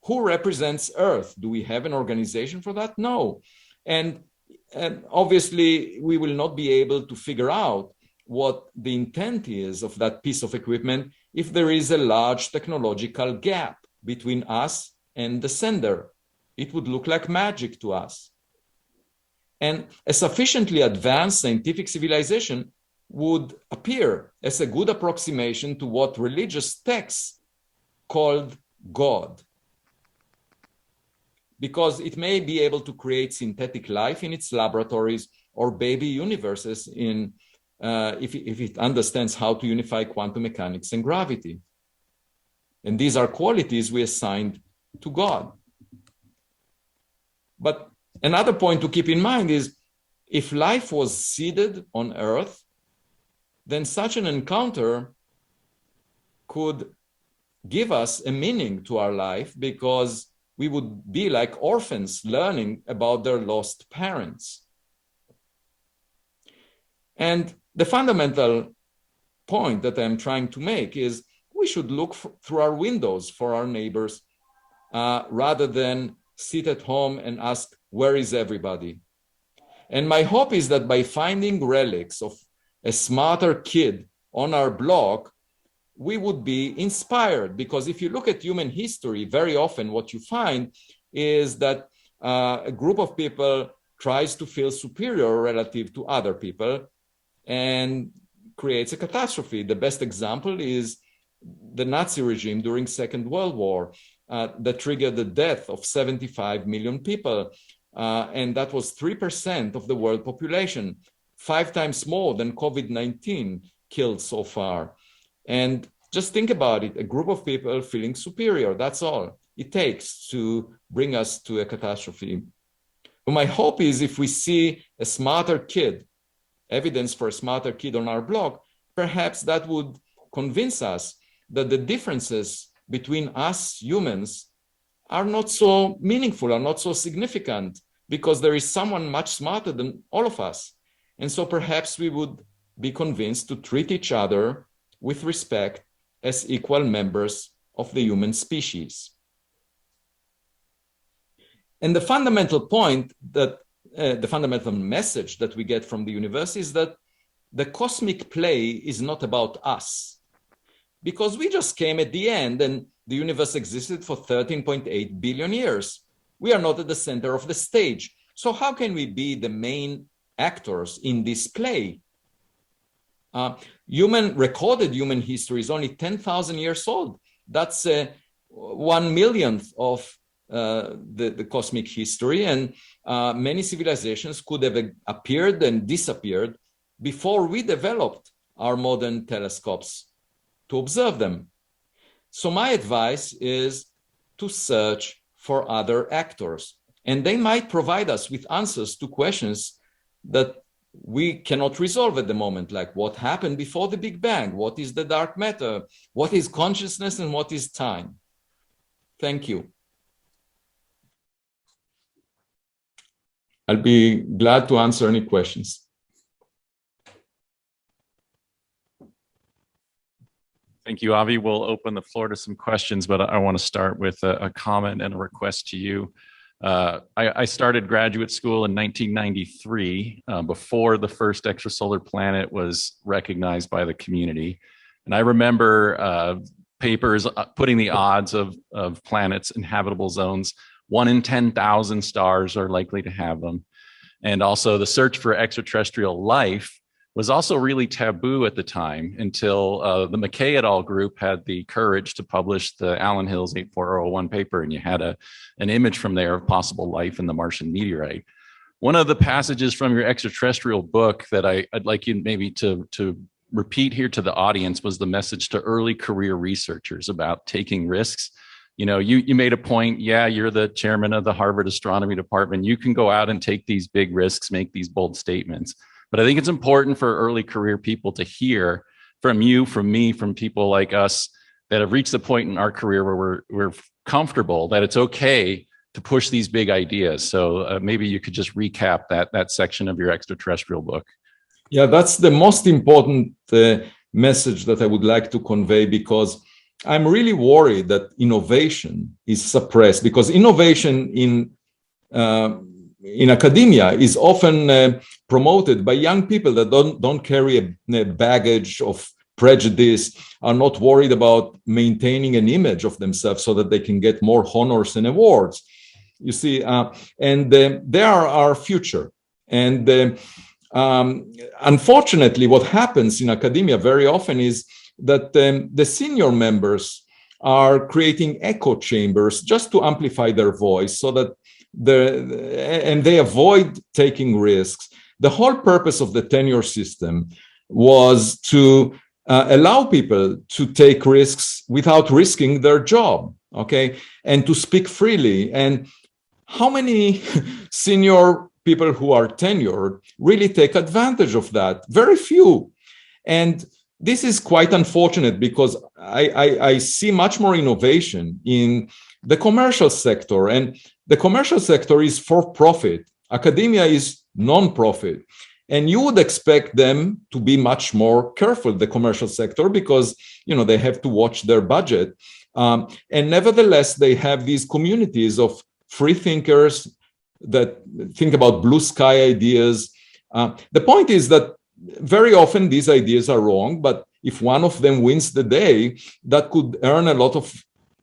who represents Earth? Do we have an organization for that? No. And obviously, we will not be able to figure out what the intent is of that piece of equipment if there is a large technological gap between us and the sender. It would look like magic to us. And a sufficiently advanced scientific civilization would appear as a good approximation to what religious texts called God, because it may be able to create synthetic life in its laboratories or baby universes if it understands how to unify quantum mechanics and gravity. And these are qualities we assigned to God. But another point to keep in mind is, if life was seeded on Earth, then such an encounter could give us a meaning to our life, because we would be like orphans learning about their lost parents. And the fundamental point that I'm trying to make is we should look through our windows for our neighbors rather than sit at home and ask, where is everybody? And my hope is that by finding relics of a smarter kid on our block, we would be inspired. Because if you look at human history, very often what you find is that a group of people tries to feel superior relative to other people and creates a catastrophe. The best example is the Nazi regime during Second World War. that triggered the death of 75 million people. And that was 3% of the world population, 5 times more than COVID-19 killed so far. And just think about it, a group of people feeling superior, that's all it takes to bring us to a catastrophe. But my hope is if we see a smarter kid, evidence for a smarter kid on our blog, perhaps that would convince us that the differences between us humans are not so meaningful, are not so significant, because there is someone much smarter than all of us. And so perhaps we would be convinced to treat each other with respect as equal members of the human species. And the fundamental point that, the fundamental message that we get from the universe is that the cosmic play is not about us, because we just came at the end and the universe existed for 13.8 billion years. We are not at the center of the stage. So how can we be the main actors in this play? Recorded human history is only 10,000 years old. That's 1/1,000,000th of the cosmic history, and many civilizations could have appeared and disappeared before we developed our modern telescopes to observe them. So my advice is to search for other actors, and they might provide us with answers to questions that we cannot resolve at the moment, like what happened before the Big Bang, what is the dark matter, what is consciousness, and what is time. Thank you. I'll be glad to answer any questions. Thank you, Avi. We'll open the floor to some questions, but I want to start with a comment and a request to you. I started graduate school in 1993, before the first extrasolar planet was recognized by the community. And I remember papers putting the odds of planets in habitable zones. 1 in 10,000 stars are likely to have them. And also the search for extraterrestrial life was also really taboo at the time until the McKay et al. Group had the courage to publish the Allen Hills 8401 paper, and you had an image from there of possible life in the Martian meteorite. One of the passages from your extraterrestrial book that I'd like you maybe to repeat here to the audience was the message to early career researchers about taking risks. You know, you made a point, yeah, you're the chairman of the Harvard Astronomy Department. You can go out and take these big risks, make these bold statements. But I think it's important for early career people to hear from you, from me, from people like us that have reached the point in our career where we're comfortable that it's okay to push these big ideas. So maybe you could just recap that section of your extraterrestrial book. Yeah, that's the most important message that I would like to convey, because I'm really worried that innovation is suppressed, because innovation in academia is often promoted by young people that don't carry a baggage of prejudice, are not worried about maintaining an image of themselves so that they can get more honors and awards. You see, and they are our future. And unfortunately, what happens in academia very often is that the senior members are creating echo chambers just to amplify their voice, so that and they avoid taking risks. The whole purpose of the tenure system was to allow people to take risks without risking their job, okay, and to speak freely. And how many senior people who are tenured really take advantage of that? Very few. And this is quite unfortunate, because I see much more innovation in the commercial sector, and the commercial sector is for profit. Academia is non-profit, and you would expect them to be much more careful, the commercial sector, because they have to watch their budget. And nevertheless, they have these communities of free thinkers that think about blue sky ideas. The point is that very often these ideas are wrong, but if one of them wins the day, that could earn a lot of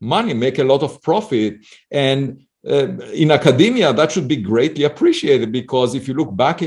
money, make a lot of profit, and in academia, that should be greatly appreciated, because if you look back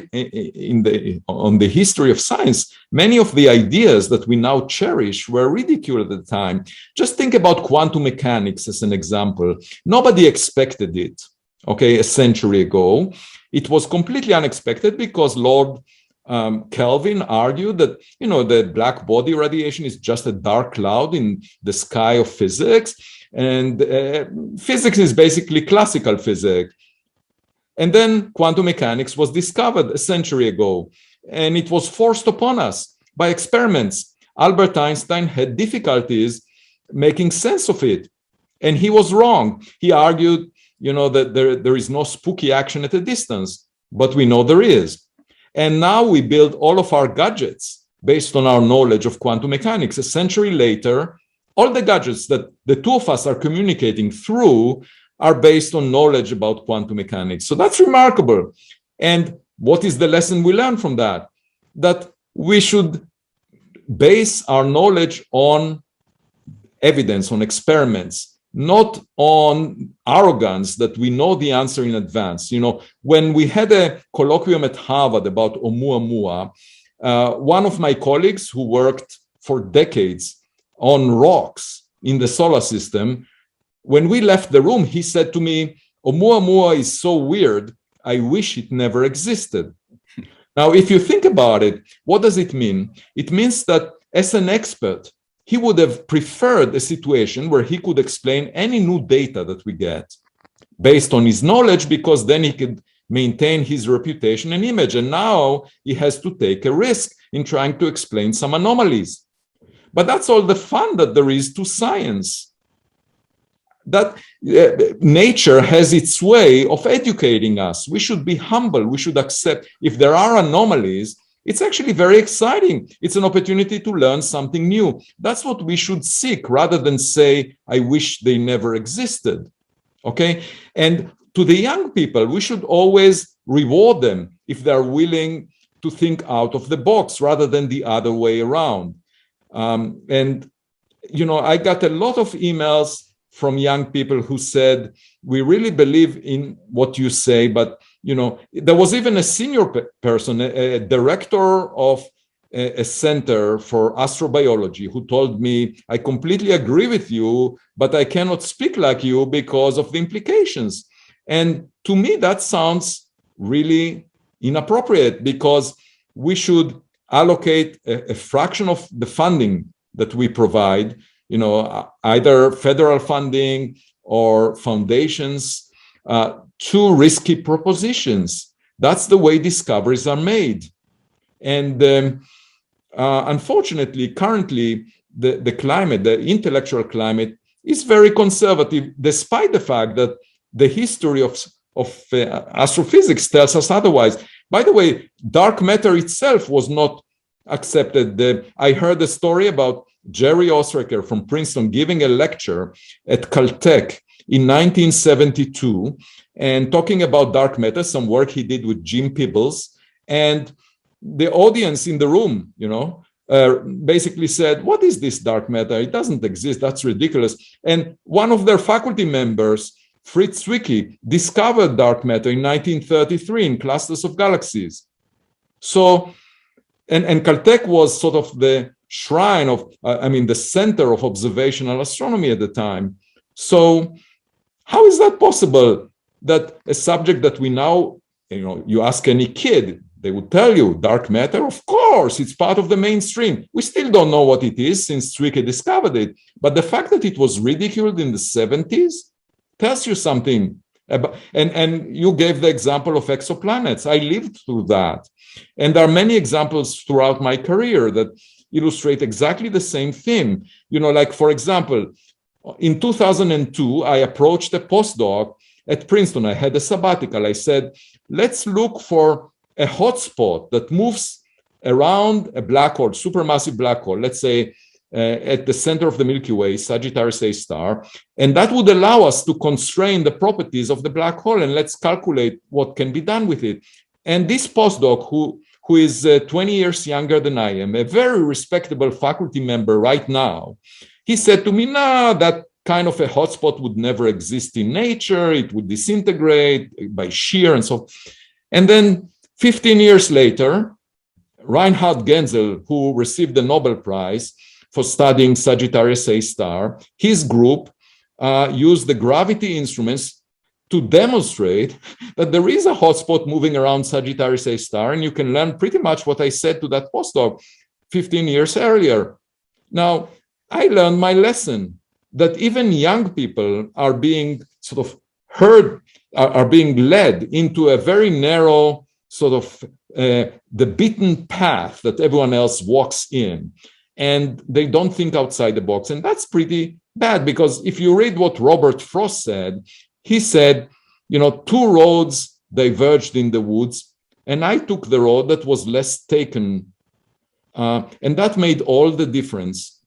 on the history of science, many of the ideas that we now cherish were ridiculed at the time. Just think about quantum mechanics as an example. Nobody expected it, okay, a century ago. It was completely unexpected because Lord Kelvin argued that, you know, the black body radiation is just a dark cloud in the sky of physics. And physics is basically classical physics. And then quantum mechanics was discovered a century ago, and it was forced upon us by experiments. Albert Einstein had difficulties making sense of it, and he was wrong. He argued, you know, that there is no spooky action at a distance, but we know there is. And now we build all of our gadgets based on our knowledge of quantum mechanics. A century later, all the gadgets that the two of us are communicating through are based on knowledge about quantum mechanics. So that's remarkable. And what is the lesson we learn from that? That we should base our knowledge on evidence, on experiments, not on arrogance that we know the answer in advance. You know, when we had a colloquium at Harvard about Oumuamua, one of my colleagues who worked for decades on rocks in the solar system, when we left the room, he said to me, Oumuamua is so weird, I wish it never existed. Now, if you think about it, what does it mean? It means that as an expert, he would have preferred a situation where he could explain any new data that we get based on his knowledge, because then he could maintain his reputation and image. And now he has to take a risk in trying to explain some anomalies. But that's all the fun that there is to science. That nature has its way of educating us. We should be humble. We should accept if there are anomalies. It's actually very exciting. It's an opportunity to learn something new. That's what we should seek, rather than say, I wish they never existed. Okay? And to the young people, we should always reward them if they're willing to think out of the box rather than the other way around. And, you know, I got a lot of emails from young people who said, we really believe in what you say, but, you know, there was even a senior person, a director of a center for astrobiology, who told me, I completely agree with you, but I cannot speak like you because of the implications. And to me, that sounds really inappropriate, because we should allocate a fraction of the funding that we provide, you know, either federal funding or foundations, to risky propositions. That's the way discoveries are made. And unfortunately, currently, the climate, the intellectual climate, is very conservative, despite the fact that the history of astrophysics tells us otherwise. By the way, dark matter itself was not accepted. I heard a story about Jerry Ostraker from Princeton giving a lecture at Caltech in 1972 and talking about dark matter, some work he did with Jim Peebles. And the audience in the room, you know, basically said, what is this dark matter? It doesn't exist. That's ridiculous. And one of their faculty members, Fritz Zwicky, discovered dark matter in 1933 in clusters of galaxies. So, and Caltech was sort of the shrine of, the center of observational astronomy at the time. So how is that possible that a subject that we now, you know, you ask any kid, they would tell you dark matter, of course, it's part of the mainstream. We still don't know what it is since Zwicky discovered it. But the fact that it was ridiculed in the 70s tells you something about, and you gave the example of exoplanets. I lived through that. And there are many examples throughout my career that illustrate exactly the same thing. You know, like, for example, in 2002, I approached a postdoc at Princeton. I had a sabbatical. I said, let's look for a hotspot that moves around a black hole, supermassive black hole, let's say at the center of the Milky Way, Sagittarius A star, and that would allow us to constrain the properties of the black hole, and let's calculate what can be done with it. And this postdoc, who is 20 years younger than I am, a very respectable faculty member right now, he said to me, no, kind of a hotspot would never exist in nature. It would disintegrate by shear and so. And then 15 years later, Reinhard Genzel, who received the Nobel Prize for studying Sagittarius A star, his group used the gravity instruments to demonstrate that there is a hotspot moving around Sagittarius A star, and you can learn pretty much what I said to that postdoc 15 years earlier. Now, I learned my lesson that even young people are being sort of are being led into a very narrow sort of the beaten path that everyone else walks in, and they don't think outside the box. And that's pretty bad, because if you read what Robert Frost said, he said, you know, two roads diverged in the woods, and I took the road that was less taken. And that made all the difference.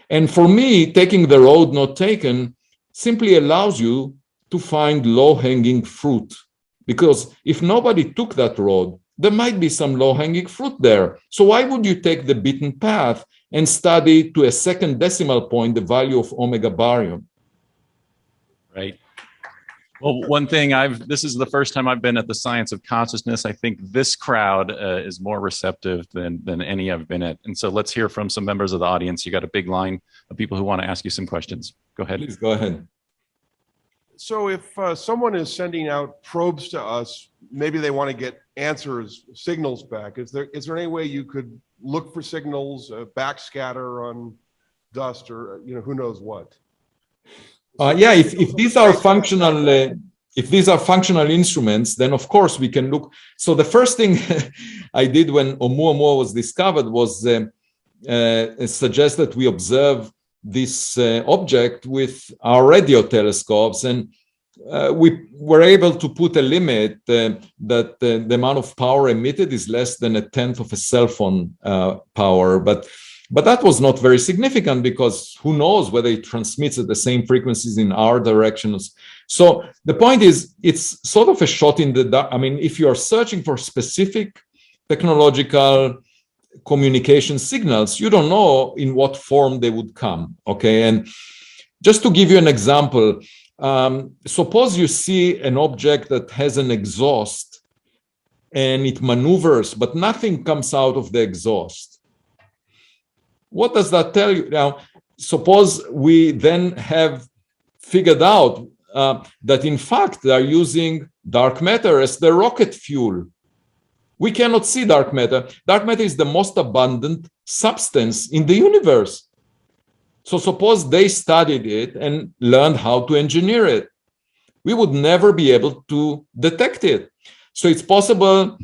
And for me, taking the road not taken simply allows you to find low-hanging fruit. Because if nobody took that road, there might be some low-hanging fruit there. So why would you take the beaten path and study to a second decimal point the value of omega barium? Right. Well, one thing this is the first time I've been at the Science of Consciousness. I think this crowd is more receptive than any I've been at. And so let's hear from some members of the audience. You got a big line of people who want to ask you some questions. Go ahead. Please go ahead. So if someone is sending out probes to us, maybe they want to get answers, signals back. Is there any way you could look for signals, backscatter on dust, or who knows what? Yeah, if these are functional, if these are functional instruments, then of course we can look. So the first thing I did when Oumuamua was discovered was suggest that we observe this object with our radio telescopes, and we were able to put a limit that the amount of power emitted is less than 1/10 of a cell phone power, but that was not very significant, because who knows whether it transmits at the same frequencies in our directions. So the point is, it's sort of a shot in the dark. I mean, if you are searching for specific technological communication signals, you don't know in what form they would come, okay? And just to give you an example, suppose you see an object that has an exhaust and it maneuvers, but nothing comes out of the exhaust. What does that tell you? Now, suppose we then have figured out that in fact they are using dark matter as the rocket fuel. We cannot see dark matter. Dark matter is the most abundant substance in the universe. So suppose they studied it and learned how to engineer it. We would never be able to detect it. So it's possible,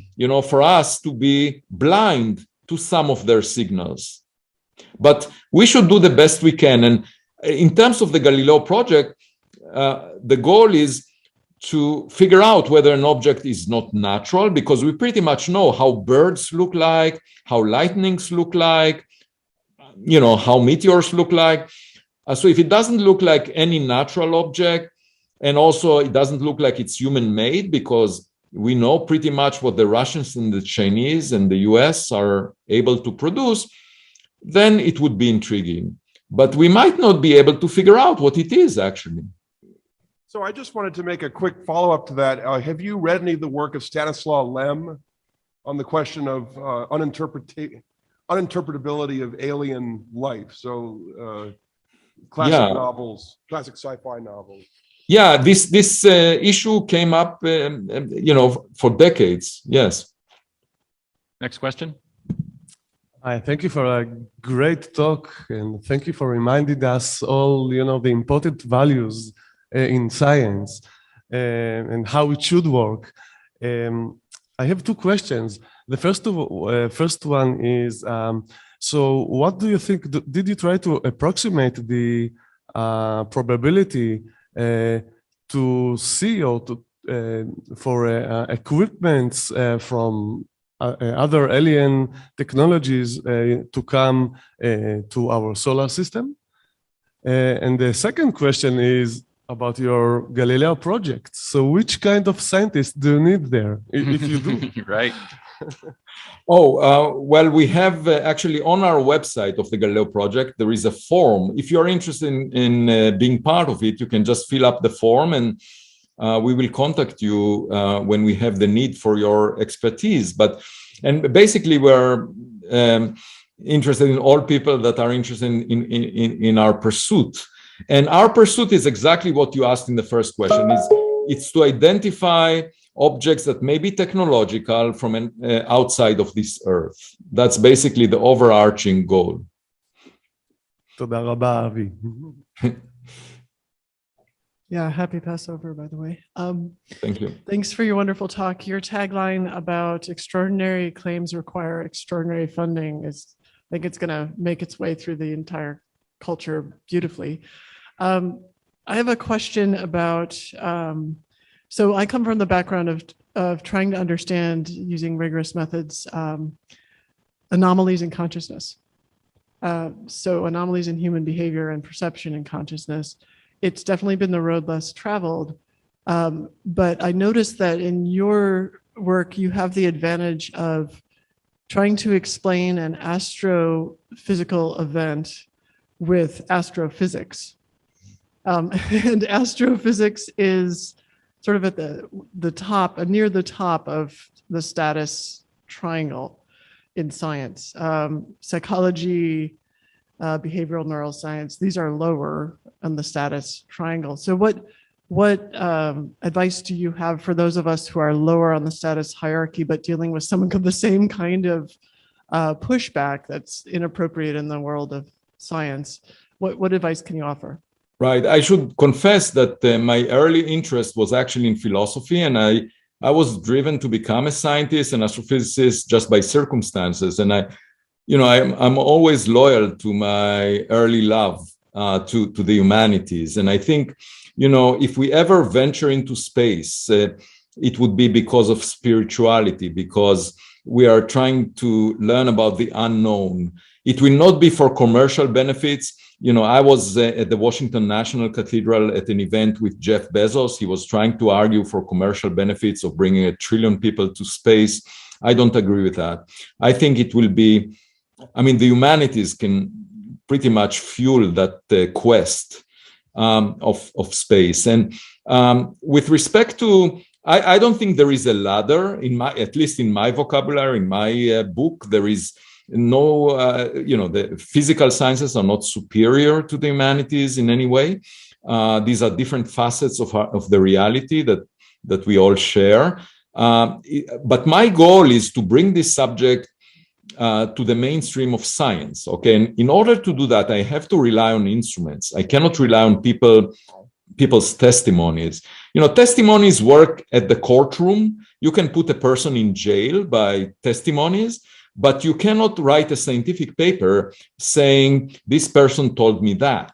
for us to be blind to some of their signals. But we should do the best we can. And in terms of the Galileo Project, the goal is to figure out whether an object is not natural, because we pretty much know how birds look like, how lightnings look like, how meteors look like. So if it doesn't look like any natural object, and also it doesn't look like it's human-made, because we know pretty much what the Russians and the Chinese and the US are able to produce, then it would be intriguing. But we might not be able to figure out what it is, actually. So I just wanted to make a quick follow-up to that. Have you read any of the work of Stanislaw Lem on the question of uninterpretability of alien life? So classic novels, classic sci-fi novels. Yeah, this issue came up, for decades. Yes. Next question. Hi, thank you for a great talk, and thank you for reminding us all, the important values in science and how it should work. I have two questions. The first one is, so what do you think, did you try to approximate the probability to see or for equipments from other alien technologies to come to our solar system? And the second question is about your Galileo project. So which kind of scientists do you need there, if you do? Right. Well, we have actually on our website of the Galileo Project, there is a form. If you're interested in being part of it, you can just fill up the form and we will contact you when we have the need for your expertise. And basically we're interested in all people that are interested in our pursuit. And our pursuit is exactly what you asked in the first question. It's to identify objects that may be technological from outside of this earth. That's basically the overarching goal. תודה רבה, Avi. Yeah, happy Passover, by the way. Thank you. Thanks for your wonderful talk. Your tagline about extraordinary claims require extraordinary funding is, I think it's going to make its way through the entire culture beautifully. I have a question about, so I come from the background of trying to understand using rigorous methods, anomalies in consciousness. So anomalies in human behavior and perception and consciousness. It's definitely been the road less traveled. But I noticed that in your work, you have the advantage of trying to explain an astrophysical event with astrophysics. And astrophysics is sort of at the top, near the top of the status triangle in science. Psychology, behavioral neuroscience, these are lower on the status triangle. So what advice do you have for those of us who are lower on the status hierarchy, but dealing with some of the same kind of pushback that's inappropriate in the world of science? What advice can you offer? Right. I should confess that my early interest was actually in philosophy, and I was driven to become a scientist and astrophysicist just by circumstances. And I'm always loyal to my early love to the humanities. And I think, if we ever venture into space, it would be because of spirituality, because we are trying to learn about the unknown. It will not be for commercial benefits. I was at the Washington National Cathedral at an event with Jeff Bezos. He was trying to argue for commercial benefits of bringing 1 trillion people to space. I don't agree with that. I think it will be, the humanities can pretty much fuel that quest of space. And with respect to, I don't think there is a ladder at least in my vocabulary, in my book. There is no, the physical sciences are not superior to the humanities in any way. These are different facets of the reality that we all share. But my goal is to bring this subject to the mainstream of science. Okay, and in order to do that, I have to rely on instruments. I cannot rely on people's testimonies. Testimonies work at the courtroom. You can put a person in jail by testimonies, but you cannot write a scientific paper saying this person told me that.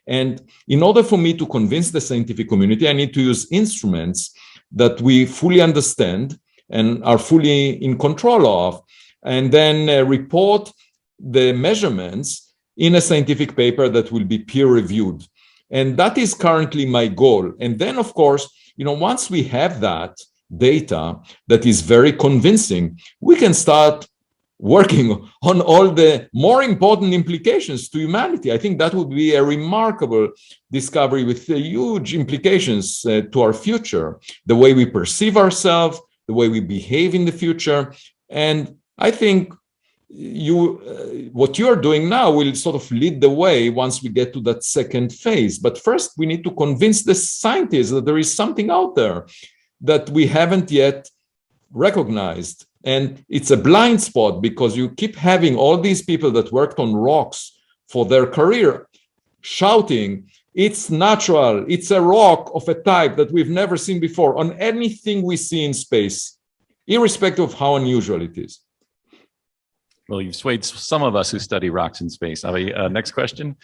And in order for me to convince the scientific community, I need to use instruments that we fully understand and are fully in control of, and then report the measurements in a scientific paper that will be peer-reviewed. And that is currently my goal. And then, of course, once we have that data that is very convincing, we can start working on all the more important implications to humanity. I think that would be a remarkable discovery with huge implications to our future, the way we perceive ourselves, the way we behave in the future. And I think what you're doing now will sort of lead the way once we get to that second phase. But first, we need to convince the scientists that there is something out there that we haven't yet recognized. And it's a blind spot because you keep having all these people that worked on rocks for their career shouting, it's natural, it's a rock of a type that we've never seen before on anything we see in space, irrespective of how unusual it is. Well, you've swayed some of us who study rocks in space. Avi, next question.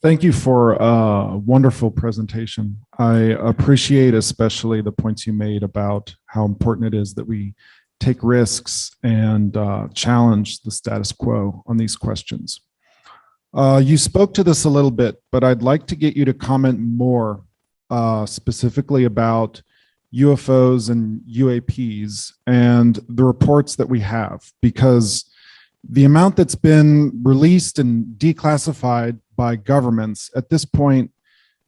Thank you for a wonderful presentation. I appreciate especially the points you made about how important it is that we take risks and challenge the status quo on these questions. You spoke to this a little bit, but I'd like to get you to comment more specifically about UFOs and UAPs and the reports that we have, because the amount that's been released and declassified by governments at this point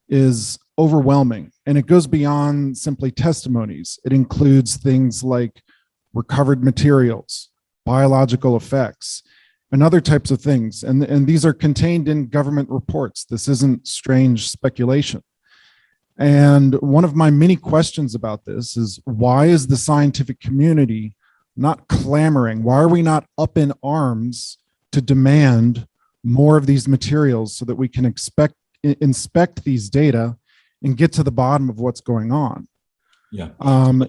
is overwhelming. And it goes beyond simply testimonies. It includes things like recovered materials, biological effects, and other types of things. And these are contained in government reports. This isn't strange speculation. And one of my many questions about this is, why is the scientific community not clamoring? Why are we not up in arms to demand more of these materials so that we can inspect these data and get to the bottom of what's going on? Yeah.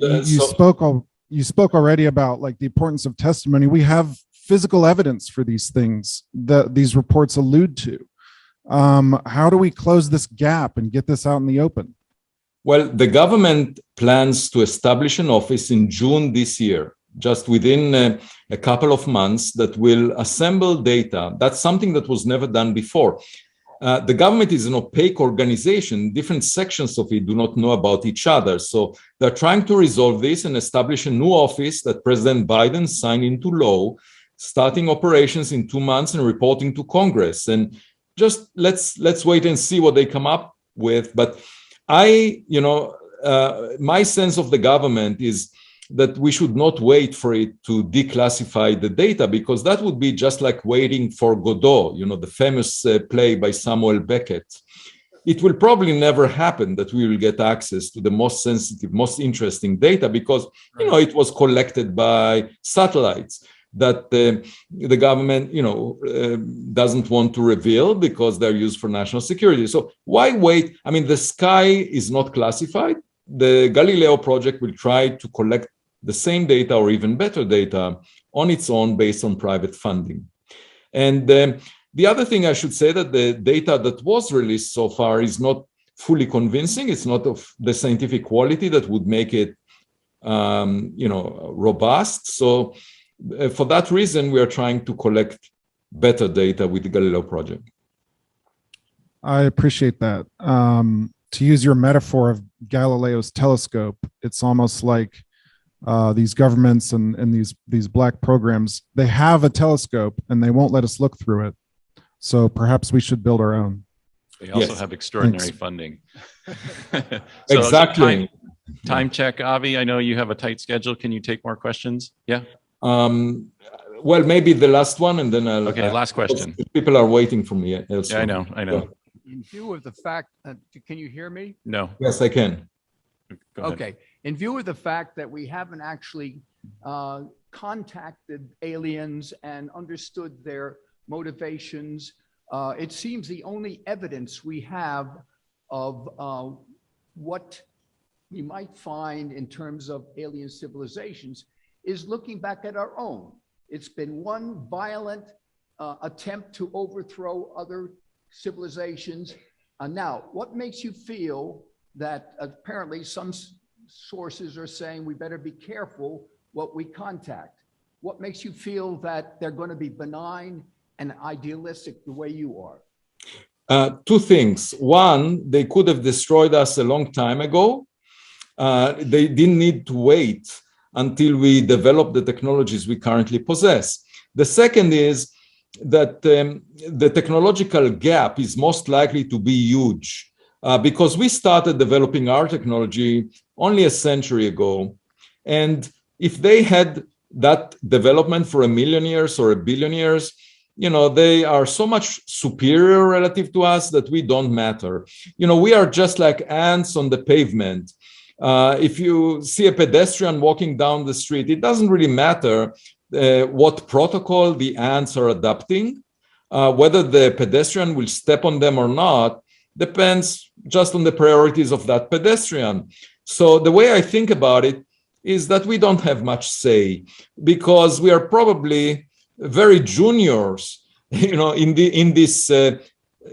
You spoke already about like the importance of testimony. We have physical evidence for these things that these reports allude to. How do we close this gap and get this out in the open? Well, the government plans to establish an office in June this year, just within a couple of months, that will assemble data. That's something that was never done before. The government is an opaque organization. Different sections of it do not know about each other. So they're trying to resolve this and establish a new office that President Biden signed into law, starting operations in 2 months and reporting to Congress. And just let's wait and see what they come up with. But my sense of the government is that we should not wait for it to declassify the data, because that would be just like waiting for Godot, the famous play by Samuel Beckett. It will probably never happen that we will get access to the most sensitive, most interesting data, because, it was collected by satellites that the government, doesn't want to reveal because they're used for national security. So why wait? I mean, the sky is not classified. The Galileo Project will try to collect the same data or even better data on its own based on private funding. And the other thing I should say, that the data that was released so far is not fully convincing. It's not of the scientific quality that would make it, robust. So for that reason, we are trying to collect better data with the Galileo Project. I appreciate that. To use your metaphor of Galileo's telescope, it's almost like these governments and these black programs, they have a telescope and they won't let us look through it. So perhaps we should build our own. They also have extraordinary funding. So Exactly. Time check, Avi. I know you have a tight schedule. Can you take more questions? Yeah. Well, maybe the last one, and then I'll. Okay, last question. People are waiting for me. Yeah, I know. In view of the fact, can you hear me? No. Yes, I can. Go ahead. Okay. In view of the fact that we haven't actually contacted aliens and understood their motivations, it seems the only evidence we have of what we might find in terms of alien civilizations is looking back at our own. It's been one violent attempt to overthrow other civilizations. Now, what makes you feel that apparently some sources are saying we better be careful what we contact? What makes you feel that they're going to be benign and idealistic the way you are? Two things. One, they could have destroyed us a long time ago. They didn't need to wait until we develop the technologies we currently possess. The second is that the technological gap is most likely to be huge because we started developing our technology only a century ago. And if they had that development for 1 million years or 1 billion years, they are so much superior relative to us that we don't matter. We are just like ants on the pavement. If you see a pedestrian walking down the street, it doesn't really matter what protocol the ants are adopting. Whether the pedestrian will step on them or not depends just on the priorities of that pedestrian. So the way I think about it is that we don't have much say because we are probably very juniors, in this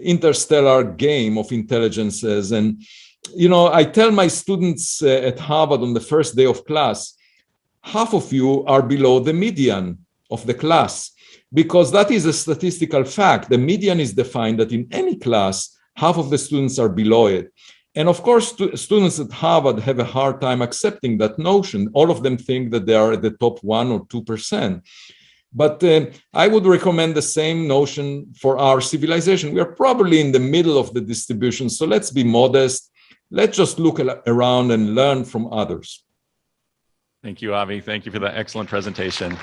interstellar game of intelligences. And I tell my students at Harvard on the first day of class, half of you are below the median of the class, because that is a statistical fact. The median is defined that in any class, half of the students are below it. And of course, students at Harvard have a hard time accepting that notion. All of them think that they are at the top 1 or 2%. But I would recommend the same notion for our civilization. We are probably in the middle of the distribution, so let's be modest. Let's just look around and learn from others. Thank you, Avi. Thank you for that excellent presentation.